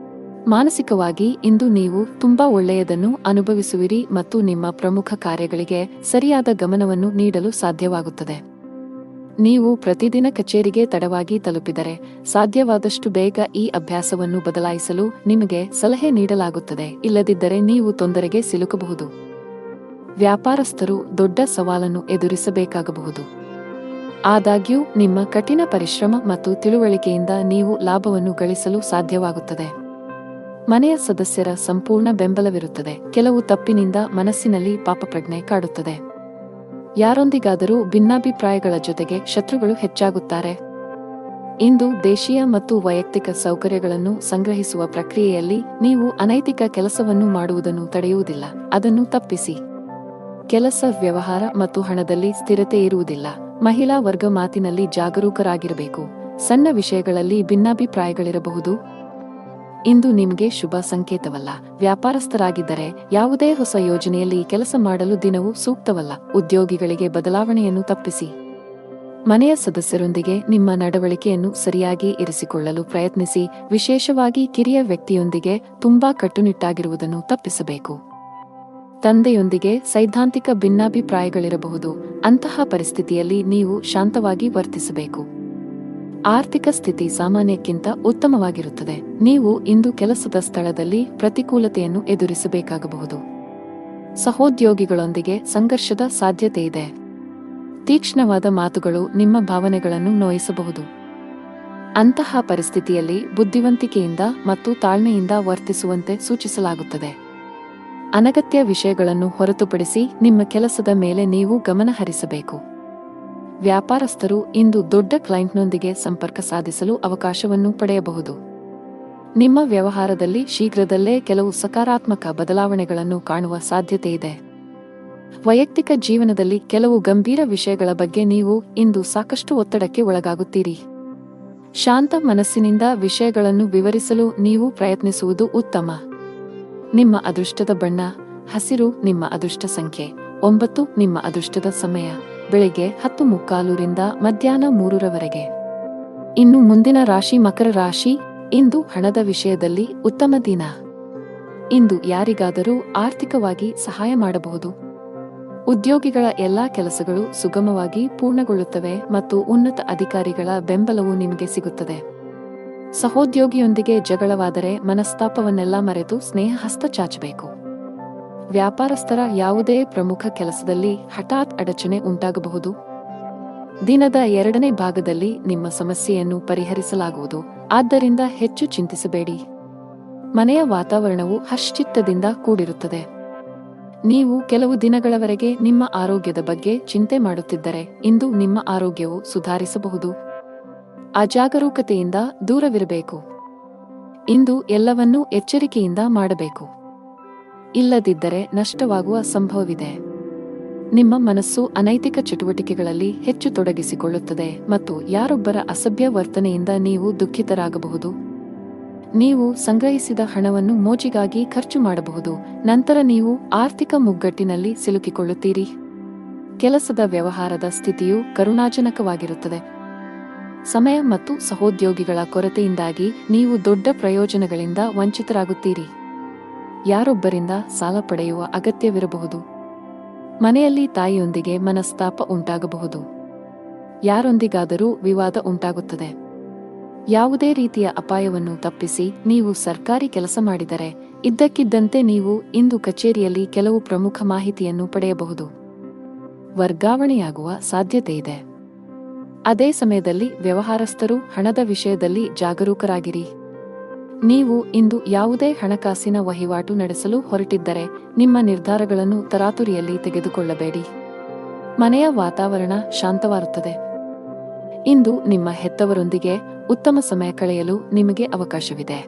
ಮಾನಸಿಕವಾಗಿ ಇಂದು ನೀವು ತುಂಬಾ ಒಳ್ಳೆಯದನ್ನು ಅನುಭವಿಸುವಿರಿ ಮತ್ತು ನಿಮ್ಮ ಪ್ರಮುಖ ಕಾರ್ಯಗಳಿಗೆ ಸರಿಯಾದ ಗಮನವನ್ನು ನೀಡಲು ಸಾಧ್ಯವಾಗುತ್ತದೆ. ನೀವು ಪ್ರತಿದಿನ ಕಚೇರಿಗೆ ತಡವಾಗಿ ತಲುಪಿದರೆ ಸಾಧ್ಯವಾದಷ್ಟು ಬೇಗ ಈ ಅಭ್ಯಾಸವನ್ನು ಬದಲಾಯಿಸಲು ನಿಮಗೆ ಸಲಹೆ ನೀಡಲಾಗುತ್ತದೆ, ಇಲ್ಲದಿದ್ದರೆ ನೀವು ತೊಂದರೆಗೆ ಸಿಲುಕಬಹುದು. ವ್ಯಾಪಾರಸ್ಥರು ದೊಡ್ಡ ಸವಾಲನ್ನು ಎದುರಿಸಬೇಕಾಗಬಹುದು. ಆದಾಗ್ಯೂ ನಿಮ್ಮ ಕಠಿಣ ಪರಿಶ್ರಮ ಮತ್ತು ತಿಳುವಳಿಕೆಯಿಂದ ನೀವು ಲಾಭವನ್ನು ಗಳಿಸಲು ಸಾಧ್ಯವಾಗುತ್ತದೆ. ಮನೆಯ ಸದಸ್ಯರ ಸಂಪೂರ್ಣ ಬೆಂಬಲವಿರುತ್ತದೆ. ಕೆಲವು ತಪ್ಪಿನಿಂದ ಮನಸ್ಸಿನಲ್ಲಿ ಪಾಪಪ್ರಜ್ಞೆ ಕಾಡುತ್ತದೆ. ಯಾರೊಂದಿಗಾದರೂ ಭಿನ್ನಾಭಿಪ್ರಾಯಗಳ ಜೊತೆಗೆ ಶತ್ರುಗಳು ಹೆಚ್ಚಾಗುತ್ತಾರೆ. ಇಂದು ದೇಶೀಯ ಮತ್ತು ವೈಯಕ್ತಿಕ ಸೌಕರ್ಯಗಳನ್ನು ಸಂಗ್ರಹಿಸುವ ಪ್ರಕ್ರಿಯೆಯಲ್ಲಿ ನೀವು ಅನೈತಿಕ ಕೆಲಸವನ್ನು ಮಾಡುವುದನ್ನು ತಡೆಯುವುದಿಲ್ಲ, ಅದನ್ನು ತಪ್ಪಿಸಿ. ಕೆಲಸ, ವ್ಯವಹಾರ ಮತ್ತು ಹಣದಲ್ಲಿ ಸ್ಥಿರತೆ ಇರುವುದಿಲ್ಲ. ಮಹಿಳಾ ವರ್ಗ ಮಾತಿನಲ್ಲಿ ಜಾಗರೂಕರಾಗಿರಬೇಕು. ಸಣ್ಣ ವಿಷಯಗಳಲ್ಲಿ ಭಿನ್ನಾಭಿಪ್ರಾಯಗಳಿರಬಹುದು. ಇಂದು ನಿಮಗೆ ಶುಭ ಸಂಕೇತವಲ್ಲ. ವ್ಯಾಪಾರಸ್ಥರಾಗಿದ್ದರೆ ಯಾವುದೇ ಹೊಸ ಯೋಜನೆಯಲ್ಲಿ ಕೆಲಸ ಮಾಡಲು ದಿನವೂ ಸೂಕ್ತವಲ್ಲ. ಉದ್ಯೋಗಿಗಳಿಗೆ ಬದಲಾವಣೆಯನ್ನು ತಪ್ಪಿಸಿ. ಮನೆಯ ಸದಸ್ಯರೊಂದಿಗೆ ನಿಮ್ಮ ನಡವಳಿಕೆಯನ್ನು ಸರಿಯಾಗಿ ಇರಿಸಿಕೊಳ್ಳಲು ಪ್ರಯತ್ನಿಸಿ. ವಿಶೇಷವಾಗಿ ಕಿರಿಯ ವ್ಯಕ್ತಿಯೊಂದಿಗೆ ತುಂಬಾ ಕಟ್ಟುನಿಟ್ಟಾಗಿರುವುದನ್ನು ತಪ್ಪಿಸಬೇಕು. ತಂದೆಯೊಂದಿಗೆ ಸೈದ್ಧಾಂತಿಕ ಭಿನ್ನಾಭಿಪ್ರಾಯಗಳಿರಬಹುದು. ಅಂತಹ ಪರಿಸ್ಥಿತಿಯಲ್ಲಿ ನೀವು ಶಾಂತವಾಗಿ ವರ್ತಿಸಬೇಕು. ಆರ್ಥಿಕ ಸ್ಥಿತಿ ಸಾಮಾನ್ಯಕ್ಕಿಂತ ಉತ್ತಮವಾಗಿರುತ್ತದೆ. ನೀವು ಇಂದು ಕೆಲಸದ ಸ್ಥಳದಲ್ಲಿ ಪ್ರತಿಕೂಲತೆಯನ್ನು ಎದುರಿಸಬೇಕಾಗಬಹುದು. ಸಹೋದ್ಯೋಗಿಗಳೊಂದಿಗೆ ಸಂಘರ್ಷದ ಸಾಧ್ಯತೆಯಿದೆ. ತೀಕ್ಷ್ಣವಾದ ಮಾತುಗಳು ನಿಮ್ಮ ಭಾವನೆಗಳನ್ನು ನೋಯಿಸಬಹುದು. ಅಂತಹ ಪರಿಸ್ಥಿತಿಯಲ್ಲಿ ಬುದ್ಧಿವಂತಿಕೆಯಿಂದ ಮತ್ತು ತಾಳ್ಮೆಯಿಂದ ವರ್ತಿಸುವಂತೆ ಸೂಚಿಸಲಾಗುತ್ತದೆ. ಅನಗತ್ಯ ವಿಷಯಗಳನ್ನು ಹೊರತುಪಡಿಸಿ ನಿಮ್ಮ ಕೆಲಸದ ಮೇಲೆ ನೀವು ಗಮನ ಹರಿಸಬೇಕು. ವ್ಯಾಪಾರಸ್ಥರು ಇಂದು ದೊಡ್ಡ ಕ್ಲೈಂಟ್ನೊಂದಿಗೆ ಸಂಪರ್ಕ ಸಾಧಿಸಲು ಅವಕಾಶವನ್ನು ಪಡೆಯಬಹುದು. ನಿಮ್ಮ ವ್ಯವಹಾರದಲ್ಲಿ ಶೀಘ್ರದಲ್ಲೇ ಕೆಲವು ಸಕಾರಾತ್ಮಕ ಬದಲಾವಣೆಗಳನ್ನು ಕಾಣುವ ಸಾಧ್ಯತೆಯಿದೆ. ವೈಯಕ್ತಿಕ ಜೀವನದಲ್ಲಿ ಕೆಲವು ಗಂಭೀರ ವಿಷಯಗಳ ಬಗ್ಗೆ ನೀವು ಇಂದು ಸಾಕಷ್ಟು ಒತ್ತಡಕ್ಕೆ ಒಳಗಾಗುತ್ತೀರಿ. ಶಾಂತ ಮನಸ್ಸಿನಿಂದ ವಿಷಯಗಳನ್ನು ವಿವರಿಸಲು ನೀವು ಪ್ರಯತ್ನಿಸುವುದು ಉತ್ತಮ. ನಿಮ್ಮ ಅದೃಷ್ಟದ ಬಣ್ಣ ಹಸಿರು. ನಿಮ್ಮ ಅದೃಷ್ಟ ಸಂಖ್ಯೆ 9. ನಿಮ್ಮ ಅದೃಷ್ಟದ ಸಮಯ ಬೆಳಿಗ್ಗೆ 10:45 ರಿಂದ ಮಧ್ಯಾಹ್ನ 3 ಇನ್ನು ಮುಂದಿನ ರಾಶಿ ಮಕರ ರಾಶಿ. ಇಂದು ಹಣದ ವಿಷಯದಲ್ಲಿ ಉತ್ತಮ ದಿನ. ಇಂದು ಯಾರಿಗಾದರೂ ಆರ್ಥಿಕವಾಗಿ ಸಹಾಯ ಮಾಡಬಹುದು. ಉದ್ಯೋಗಿಗಳ ಎಲ್ಲಾ ಕೆಲಸಗಳು ಸುಗಮವಾಗಿ ಪೂರ್ಣಗೊಳ್ಳುತ್ತವೆ ಮತ್ತು ಉನ್ನತ ಅಧಿಕಾರಿಗಳ ಬೆಂಬಲವು ನಿಮಗೆ ಸಿಗುತ್ತದೆ. ಸಹೋದ್ಯೋಗಿಯೊಂದಿಗೆ ಜಗಳವಾದರೆ ಮನಸ್ತಾಪವನ್ನೆಲ್ಲ ಮರೆತು ಸ್ನೇಹ ಹಸ್ತ ಚಾಚಬೇಕು. ವ್ಯಾಪಾರಸ್ಥರ ಯಾವುದೇ ಪ್ರಮುಖ ಕೆಲಸದಲ್ಲಿ ಹಠಾತ್ ಅಡಚಣೆ ಉಂಟಾಗಬಹುದು. ದಿನದ 2ನೇ ಭಾಗದಲ್ಲಿ ನಿಮ್ಮ ಸಮಸ್ಯೆಯನ್ನು ಪರಿಹರಿಸಲಾಗುವುದು, ಆದ್ದರಿಂದ ಹೆಚ್ಚು ಚಿಂತಿಸಬೇಡಿ. ಮನೆಯ ವಾತಾವರಣವು ಹರ್ಷಚಿತ್ತದಿಂದ ಕೂಡಿರುತ್ತದೆ. ನೀವು ಕೆಲವು ದಿನಗಳವರೆಗೆ ನಿಮ್ಮ ಆರೋಗ್ಯದ ಬಗ್ಗೆ ಚಿಂತೆ ಮಾಡುತ್ತಿದ್ದರೆ ಇಂದು ನಿಮ್ಮ ಆರೋಗ್ಯವು ಸುಧಾರಿಸಬಹುದು. ಅಜಾಗರೂಕತೆಯಿಂದ ದೂರವಿರಬೇಕು. ಇಂದು ಎಲ್ಲವನ್ನೂ ಎಚ್ಚರಿಕೆಯಿಂದ ಮಾಡಬೇಕು, ಇಲ್ಲದಿದ್ದರೆ ನಷ್ಟವಾಗುವ ಸಂಭವವಿದೆ. ನಿಮ್ಮ ಮನಸ್ಸು ಅನೈತಿಕ ಚಟುವಟಿಕೆಗಳಲ್ಲಿ ಹೆಚ್ಚು ತೊಡಗಿಸಿಕೊಳ್ಳುತ್ತದೆ ಮತ್ತು ಯಾರೊಬ್ಬರ ಅಸಭ್ಯ ವರ್ತನೆಯಿಂದ ನೀವು ದುಃಖಿತರಾಗಬಹುದು. ನೀವು ಸಂಗ್ರಹಿಸಿದ ಹಣವನ್ನು ಮೋಜಿಗಾಗಿ ಖರ್ಚು ಮಾಡಬಹುದು, ನಂತರ ನೀವು ಆರ್ಥಿಕ ಮುಗ್ಗಟ್ಟಿನಲ್ಲಿ ಸಿಲುಕಿಕೊಳ್ಳುತ್ತೀರಿ. ಕೆಲಸದ ವ್ಯವಹಾರದ ಸ್ಥಿತಿಯು ಕರುಣಾಜನಕವಾಗಿರುತ್ತದೆ. ಸಮಯ ಮತ್ತು ಸಹೋದ್ಯೋಗಿಗಳ ಕೊರತೆಯಿಂದಾಗಿ ನೀವು ದೊಡ್ಡ ಪ್ರಯೋಜನಗಳಿಂದ ವಂಚಿತರಾಗುತ್ತೀರಿ. ಯಾರೊಬ್ಬರಿಂದ ಸಾಲ ಪಡೆಯುವ ಅಗತ್ಯವಿರಬಹುದು. ಮನೆಯಲ್ಲಿ ತಾಯಿಯೊಂದಿಗೆ ಮನಸ್ತಾಪ ಉಂಟಾಗಬಹುದು. ಯಾರೊಂದಿಗಾದರೂ ವಿವಾದ ಉಂಟಾಗುತ್ತದೆ. ಯಾವುದೇ ರೀತಿಯ ಅಪಾಯವನ್ನು ತಪ್ಪಿಸಿ ನೀವು ಸರ್ಕಾರಿ ಕೆಲಸ ಮಾಡಿದರೆ ಇದ್ದಕ್ಕಿದ್ದಂತೆ ನೀವು ಇಂದು ಕಚೇರಿಯಲ್ಲಿ ಕೆಲವು ಪ್ರಮುಖ ಮಾಹಿತಿಯನ್ನು ಪಡೆಯಬಹುದು. ವರ್ಗಾವಣೆಯಾಗುವ ಸಾಧ್ಯತೆಯಿದೆ. ಅದೇ ಸಮಯದಲ್ಲಿ ವ್ಯವಹಾರಸ್ಥರು ಹಣದ ವಿಷಯದಲ್ಲಿ ಜಾಗರೂಕರಾಗಿರಿ. ನೀವು ಇಂದು ಯಾವುದೇ ಹಣಕಾಸಿನ ವಹಿವಾಟು ನಡೆಸಲು ಹೊರಟಿದ್ದರೆ ನಿಮ್ಮ ನಿರ್ಧಾರಗಳನ್ನು ತರಾತುರಿಯಲ್ಲಿ ತೆಗೆದುಕೊಳ್ಳಬೇಡಿ. ಮನೆಯ ವಾತಾವರಣ ಶಾಂತವಾಗುತ್ತದೆ. ಇಂದು ನಿಮ್ಮ ಹೆತ್ತವರೊಂದಿಗೆ ಉತ್ತಮ ಸಮಯ ಕಳೆಯಲು ನಿಮಗೆ ಅವಕಾಶವಿದೆ.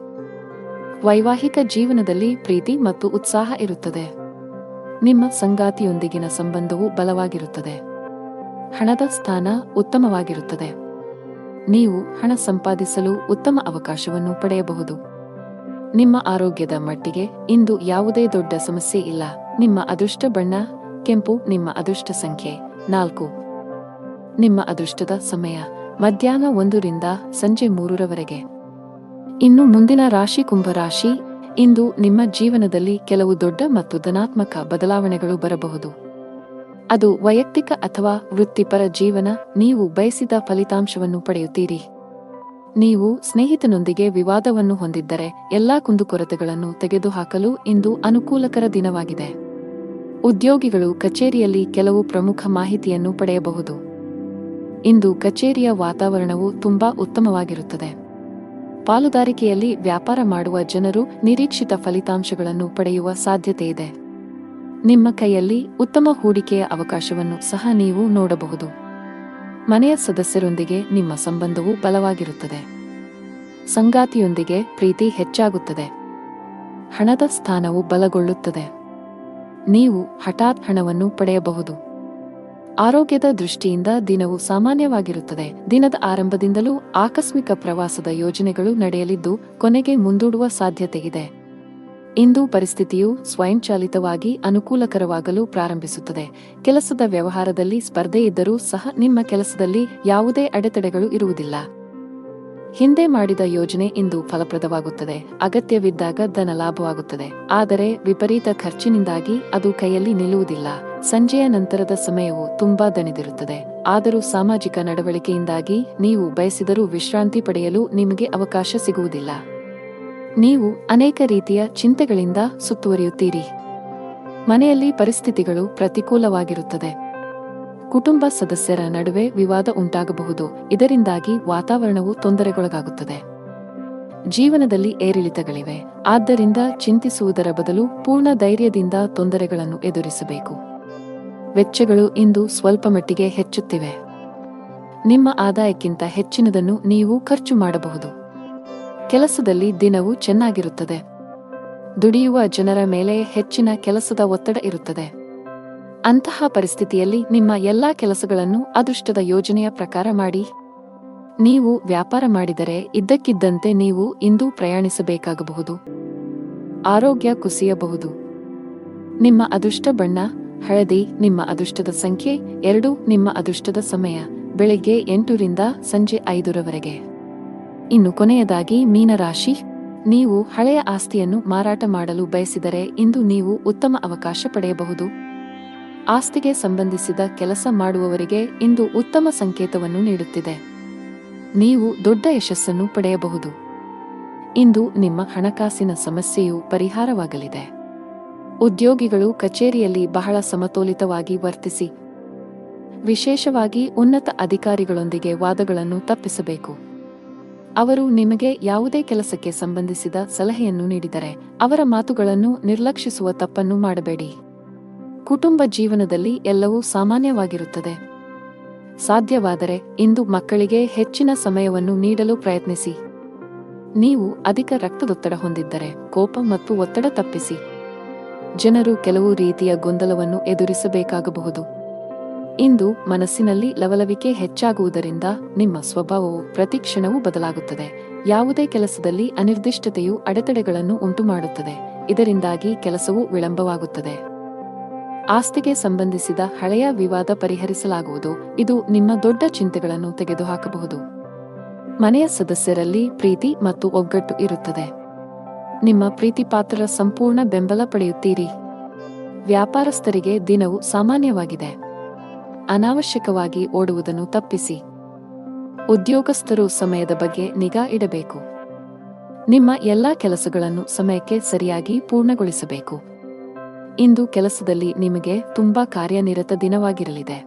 ವೈವಾಹಿಕ ಜೀವನದಲ್ಲಿ ಪ್ರೀತಿ ಮತ್ತು ಉತ್ಸಾಹ ಇರುತ್ತದೆ. ನಿಮ್ಮ ಸಂಗಾತಿಯೊಂದಿಗಿನ ಸಂಬಂಧವು ಬಲವಾಗಿರುತ್ತದೆ. ಹಣದ ಸ್ಥಾನ ಉತ್ತಮವಾಗಿರುತ್ತದೆ. ನೀವು ಹಣ ಸಂಪಾದಿಸಲು ಉತ್ತಮ ಅವಕಾಶವನ್ನು ಪಡೆಯಬಹುದು. ನಿಮ್ಮ ಆರೋಗ್ಯದ ಮಟ್ಟಿಗೆ ಇಂದು ಯಾವುದೇ ದೊಡ್ಡ ಸಮಸ್ಯೆ ಇಲ್ಲ. ನಿಮ್ಮ ಅದೃಷ್ಟ ಬಣ್ಣ ಕೆಂಪು. ನಿಮ್ಮ ಅದೃಷ್ಟ ಸಂಖ್ಯೆ 4. ನಿಮ್ಮ ಅದೃಷ್ಟದ ಸಮಯ ಮಧ್ಯಾಹ್ನ 1 ರಿಂದ ಸಂಜೆ 3 ಇನ್ನು ಮುಂದಿನ ರಾಶಿ ಕುಂಭರಾಶಿ. ಇಂದು ನಿಮ್ಮ ಜೀವನದಲ್ಲಿ ಕೆಲವು ದೊಡ್ಡ ಮತ್ತು ಧನಾತ್ಮಕ ಬದಲಾವಣೆಗಳು ಬರಬಹುದು. ಅದು ವೈಯಕ್ತಿಕ ಅಥವಾ ವೃತ್ತಿಪರ ಜೀವನ, ನೀವು ಬಯಸಿದ ಫಲಿತಾಂಶವನ್ನು ಪಡೆಯುತ್ತೀರಿ. ನೀವು ಸ್ನೇಹಿತನೊಂದಿಗೆ ವಿವಾದವನ್ನು ಹೊಂದಿದ್ದರೆ ಎಲ್ಲಾ ಕುಂದುಕೊರತೆಗಳನ್ನು ತೆಗೆದುಹಾಕಲು ಇಂದು ಅನುಕೂಲಕರ ದಿನವಾಗಿದೆ. ಉದ್ಯೋಗಿಗಳು ಕಚೇರಿಯಲ್ಲಿ ಕೆಲವು ಪ್ರಮುಖ ಮಾಹಿತಿಯನ್ನು ಪಡೆಯಬಹುದು. ಇಂದು ಕಚೇರಿಯ ವಾತಾವರಣವು ತುಂಬಾ ಉತ್ತಮವಾಗಿರುತ್ತದೆ. ಪಾಲುದಾರಿಕೆಯಲ್ಲಿ ವ್ಯಾಪಾರ ಮಾಡುವ ಜನರು ನಿರೀಕ್ಷಿತ ಫಲಿತಾಂಶಗಳನ್ನು ಪಡೆಯುವ ಸಾಧ್ಯತೆಯಿದೆ. ನಿಮ್ಮ ಕೈಯಲ್ಲಿ ಉತ್ತಮ ಹೂಡಿಕೆಯ ಅವಕಾಶವನ್ನು ಸಹ ನೀವು ನೋಡಬಹುದು. ಮನೆಯ ಸದಸ್ಯರೊಂದಿಗೆ ನಿಮ್ಮ ಸಂಬಂಧವು ಬಲವಾಗಿರುತ್ತದೆ. ಸಂಗಾತಿಯೊಂದಿಗೆ ಪ್ರೀತಿ ಹೆಚ್ಚಾಗುತ್ತದೆ. ಹಣದ ಸ್ಥಾನವು ಬಲಗೊಳ್ಳುತ್ತದೆ. ನೀವು ಹಠಾತ್ ಹಣವನ್ನು ಪಡೆಯಬಹುದು. ಆರೋಗ್ಯದ ದೃಷ್ಟಿಯಿಂದ ದಿನವು ಸಾಮಾನ್ಯವಾಗಿರುತ್ತದೆ. ದಿನದ ಆರಂಭದಿಂದಲೂ ಆಕಸ್ಮಿಕ ಪ್ರವಾಸದ ಯೋಜನೆಗಳು ನಡೆಯಲಿದ್ದು ಕೊನೆಗೆ ಮುಂದೂಡುವ ಸಾಧ್ಯತೆಯಿದೆ. ಇಂದು ಪರಿಸ್ಥಿತಿಯು ಸ್ವಯಂಚಾಲಿತವಾಗಿ ಅನುಕೂಲಕರವಾಗಲು ಪ್ರಾರಂಭಿಸುತ್ತದೆ. ಕೆಲಸದ ವ್ಯವಹಾರದಲ್ಲಿ ಸ್ಪರ್ಧೆ ಇದ್ದರೂ ಸಹ ನಿಮ್ಮ ಕೆಲಸದಲ್ಲಿ ಯಾವುದೇ ಅಡೆತಡೆಗಳು ಇರುವುದಿಲ್ಲ. ಹಿಂದೆ ಮಾಡಿದ ಯೋಜನೆ ಇಂದು ಫಲಪ್ರದವಾಗುತ್ತದೆ. ಅಗತ್ಯವಿದ್ದಾಗ ಧನ ಲಾಭವಾಗುತ್ತದೆ. ಆದರೆ ವಿಪರೀತ ಖರ್ಚಿನಿಂದಾಗಿ ಅದು ಕೈಯಲ್ಲಿ ನಿಲ್ಲುವುದಿಲ್ಲ. ಸಂಜೆಯ ನಂತರದ ಸಮಯವು ತುಂಬಾ ದಣಿದಿರುತ್ತದೆ. ಆದರೂ ಸಾಮಾಜಿಕ ನಡವಳಿಕೆಯಿಂದಾಗಿ ನೀವು ಬಯಸಿದರೂ ವಿಶ್ರಾಂತಿ ಪಡೆಯಲು ನಿಮಗೆ ಅವಕಾಶ ಸಿಗುವುದಿಲ್ಲ. ನೀವು ಅನೇಕ ರೀತಿಯ ಚಿಂತೆಗಳಿಂದ ಸುತ್ತುವರಿಯುತ್ತೀರಿ. ಮನೆಯಲ್ಲಿ ಪರಿಸ್ಥಿತಿಗಳು ಪ್ರತಿಕೂಲವಾಗಿರುತ್ತದೆ. ಕುಟುಂಬ ಸದಸ್ಯರ ನಡುವೆ ವಿವಾದ ಉಂಟಾಗಬಹುದು. ಇದರಿಂದಾಗಿ ವಾತಾವರಣವು ತೊಂದರೆಗೊಳಗಾಗುತ್ತದೆ. ಜೀವನದಲ್ಲಿ ಏರಿಳಿತಗಳಿವೆ. ಆದ್ದರಿಂದ ಚಿಂತಿಸುವುದರ ಬದಲು ಪೂರ್ಣ ಧೈರ್ಯದಿಂದ ತೊಂದರೆಗಳನ್ನು ಎದುರಿಸಬೇಕು. ವೆಚ್ಚಗಳು ಇಂದು ಸ್ವಲ್ಪಮಟ್ಟಿಗೆ ಹೆಚ್ಚುತ್ತಿವೆ. ನಿಮ್ಮ ಆದಾಯಕ್ಕಿಂತ ಹೆಚ್ಚಿನದನ್ನು ನೀವು ಖರ್ಚು ಮಾಡಬಹುದು. ಕೆಲಸದಲ್ಲಿ ದಿನವು ಚೆನ್ನಾಗಿರುತ್ತದೆ. ದುಡಿಯುವ ಜನರ ಮೇಲೆ ಹೆಚ್ಚಿನ ಕೆಲಸದ ಒತ್ತಡ ಇರುತ್ತದೆ. ಅಂತಹ ಪರಿಸ್ಥಿತಿಯಲ್ಲಿ ನಿಮ್ಮ ಎಲ್ಲಾ ಕೆಲಸಗಳನ್ನು ಅದೃಷ್ಟದ ಯೋಜನೆಯ ಪ್ರಕಾರ ಮಾಡಿ. ನೀವು ವ್ಯಾಪಾರ ಮಾಡಿದರೆ ಇದ್ದಕ್ಕಿದ್ದಂತೆ ನೀವು ಇಂದು ಪ್ರಯಾಣಿಸಬೇಕಾಗಬಹುದು. ಆರೋಗ್ಯ ಕುಸಿಯಬಹುದು. ನಿಮ್ಮ ಅದೃಷ್ಟ ಬಣ್ಣ ಹಳದಿ. ನಿಮ್ಮ ಅದೃಷ್ಟದ ಸಂಖ್ಯೆ 2. ನಿಮ್ಮ ಅದೃಷ್ಟದ ಸಮಯ ಬೆಳಿಗ್ಗೆ 8 ರಿಂದ ಸಂಜೆ 5 ರವರೆಗೆ. ಇನ್ನು ಕೊನೆಯದಾಗಿ ಮೀನರಾಶಿ. ನೀವು ಹಳೆಯ ಆಸ್ತಿಯನ್ನು ಮಾರಾಟ ಮಾಡಲು ಬಯಸಿದರೆ ಇಂದು ನೀವು ಉತ್ತಮ ಅವಕಾಶ ಪಡೆಯಬಹುದು. ಆಸ್ತಿಗೆ ಸಂಬಂಧಿಸಿದ ಕೆಲಸ ಮಾಡುವವರಿಗೆ ಇಂದು ಉತ್ತಮ ಸಂಕೇತವನ್ನು ನೀಡುತ್ತಿದೆ. ನೀವು ದೊಡ್ಡ ಯಶಸ್ಸನ್ನು ಪಡೆಯಬಹುದು. ಇಂದು ನಿಮ್ಮ ಹಣಕಾಸಿನ ಸಮಸ್ಯೆಯು ಪರಿಹಾರವಾಗಲಿದೆ. ಉದ್ಯೋಗಿಗಳು ಕಚೇರಿಯಲ್ಲಿ ಬಹಳ ಸಮತೋಲಿತವಾಗಿ ವರ್ತಿಸಿ. ವಿಶೇಷವಾಗಿ ಉನ್ನತ ಅಧಿಕಾರಿಗಳೊಂದಿಗೆ ವಾದಗಳನ್ನು ತಪ್ಪಿಸಬೇಕು. ಅವರು ನಿಮಗೆ ಯಾವುದೇ ಕೆಲಸಕ್ಕೆ ಸಂಬಂಧಿಸಿದ ಸಲಹೆಯನ್ನು ನೀಡಿದರೆ ಅವರ ಮಾತುಗಳನ್ನು ನಿರ್ಲಕ್ಷಿಸುವ ತಪ್ಪನ್ನು ಮಾಡಬೇಡಿ. ಕುಟುಂಬ ಜೀವನದಲ್ಲಿ ಎಲ್ಲವೂ ಸಾಮಾನ್ಯವಾಗಿರುತ್ತದೆ. ಸಾಧ್ಯವಾದರೆ ಇಂದು ಮಕ್ಕಳಿಗೆ ಹೆಚ್ಚಿನ ಸಮಯವನ್ನು ನೀಡಲು ಪ್ರಯತ್ನಿಸಿ. ನೀವು ಅಧಿಕ ರಕ್ತದೊತ್ತಡ ಹೊಂದಿದ್ದರೆ ಕೋಪ ಮತ್ತು ಒತ್ತಡ ತಪ್ಪಿಸಿ. ಜನರು ಕೆಲವು ರೀತಿಯ ಗೊಂದಲವನ್ನು ಎದುರಿಸಬೇಕಾಗಬಹುದು. ಇಂದು ಮನಸ್ಸಿನಲ್ಲಿ ಲವಲವಿಕೆ ಹೆಚ್ಚಾಗುವುದರಿಂದ ನಿಮ್ಮ ಸ್ವಭಾವವು ಪ್ರತಿಕ್ಷಣವೂ ಬದಲಾಗುತ್ತದೆ. ಯಾವುದೇ ಕೆಲಸದಲ್ಲಿ ಅನಿರ್ದಿಷ್ಟತೆಯು ಅಡೆತಡೆಗಳನ್ನು ಉಂಟುಮಾಡುತ್ತದೆ. ಇದರಿಂದಾಗಿ ಕೆಲಸವು ವಿಳಂಬವಾಗುತ್ತದೆ. ಆಸ್ತಿಗೆ ಸಂಬಂಧಿಸಿದ ಹಳೆಯ ವಿವಾದ ಪರಿಹರಿಸಲಾಗುವುದು. ಇದು ನಿಮ್ಮ ದೊಡ್ಡ ಚಿಂತೆಗಳನ್ನು ತೆಗೆದುಹಾಕಬಹುದು. ಮನೆಯ ಸದಸ್ಯರಲ್ಲಿ ಪ್ರೀತಿ ಮತ್ತು ಒಗ್ಗಟ್ಟು ಇರುತ್ತದೆ. ನಿಮ್ಮ ಪ್ರೀತಿಪಾತ್ರರ ಸಂಪೂರ್ಣ ಬೆಂಬಲ ಪಡೆಯುತ್ತೀರಿ. ವ್ಯಾಪಾರಸ್ಥರಿಗೆ ದಿನವು ಸಾಮಾನ್ಯವಾಗಿದೆ. ಅನಾವಶ್ಯಕವಾಗಿ ಓಡುವುದನ್ನು ತಪ್ಪಿಸಿ. ಉದ್ಯೋಗಸ್ಥರು ಸಮಯದ ಬಗ್ಗೆ ನಿಗಾ ಇಡಬೇಕು. ನಿಮ್ಮ ಎಲ್ಲಾ ಕೆಲಸಗಳನ್ನು ಸಮಯಕ್ಕೆ ಸರಿಯಾಗಿ ಪೂರ್ಣಗೊಳಿಸಬೇಕು. ಇಂದು ಕೆಲಸದಲ್ಲಿ ನಿಮಗೆ ತುಂಬಾ ಕಾರ್ಯನಿರತ ದಿನವಾಗಿರಲಿದೆ.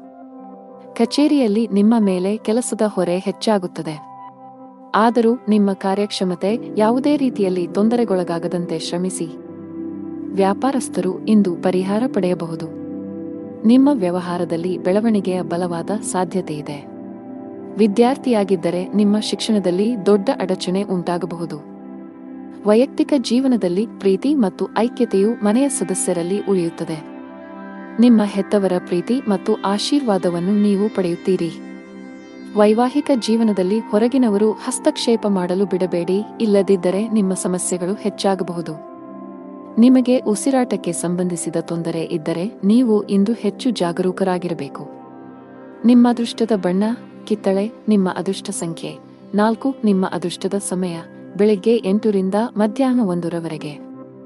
ಕಚೇರಿಯಲ್ಲಿ ನಿಮ್ಮ ಮೇಲೆ ಕೆಲಸದ ಹೊರೆ ಹೆಚ್ಚಾಗುತ್ತದೆ. ಆದರೂ ನಿಮ್ಮ ಕಾರ್ಯಕ್ಷಮತೆ ಯಾವುದೇ ರೀತಿಯಲ್ಲಿ ತೊಂದರೆಗೊಳಗಾಗದಂತೆ ಶ್ರಮಿಸಿ. ವ್ಯಾಪಾರಸ್ಥರು ಇಂದು ಪರಿಹಾರ ಪಡೆಯಬಹುದು. ನಿಮ್ಮ ವ್ಯವಹಾರದಲ್ಲಿ ಬೆಳವಣಿಗೆಯ ಬಲವಾದ ಸಾಧ್ಯತೆಯಿದೆ. ವಿದ್ಯಾರ್ಥಿಯಾಗಿದ್ದರೆ ನಿಮ್ಮ ಶಿಕ್ಷಣದಲ್ಲಿ ದೊಡ್ಡ ಅಡಚಣೆ ಉಂಟಾಗಬಹುದು. ವೈಯಕ್ತಿಕ ಜೀವನದಲ್ಲಿ ಪ್ರೀತಿ ಮತ್ತು ಐಕ್ಯತೆಯು ಮನೆಯ ಸದಸ್ಯರಲ್ಲಿ ಉಳಿಯುತ್ತದೆ. ನಿಮ್ಮ ಹೆತ್ತವರ ಪ್ರೀತಿ ಮತ್ತು ಆಶೀರ್ವಾದವನ್ನು ನೀವು ಪಡೆಯುತ್ತೀರಿ. ವೈವಾಹಿಕ ಜೀವನದಲ್ಲಿ ಹೊರಗಿನವರು ಹಸ್ತಕ್ಷೇಪ ಮಾಡಲು ಬಿಡಬೇಡಿ, ಇಲ್ಲದಿದ್ದರೆ ನಿಮ್ಮ ಸಮಸ್ಯೆಗಳು ಹೆಚ್ಚಾಗಬಹುದು. ನಿಮಗೆ ಉಸಿರಾಟಕ್ಕೆ ಸಂಬಂಧಿಸಿದ ತೊಂದರೆ ಇದ್ದರೆ ನೀವು ಇಂದು ಹೆಚ್ಚು ಜಾಗರೂಕರಾಗಿರಬೇಕು. ನಿಮ್ಮ ಅದೃಷ್ಟದ ಬಣ್ಣ ಕಿತ್ತಳೆ. ನಿಮ್ಮ ಅದೃಷ್ಟ ಸಂಖ್ಯೆ 4. ನಿಮ್ಮ ಅದೃಷ್ಟದ ಸಮಯ ಬೆಳಿಗ್ಗೆ 8 ರಿಂದ ಮಧ್ಯಾಹ್ನ 1 ರವರೆಗೆ.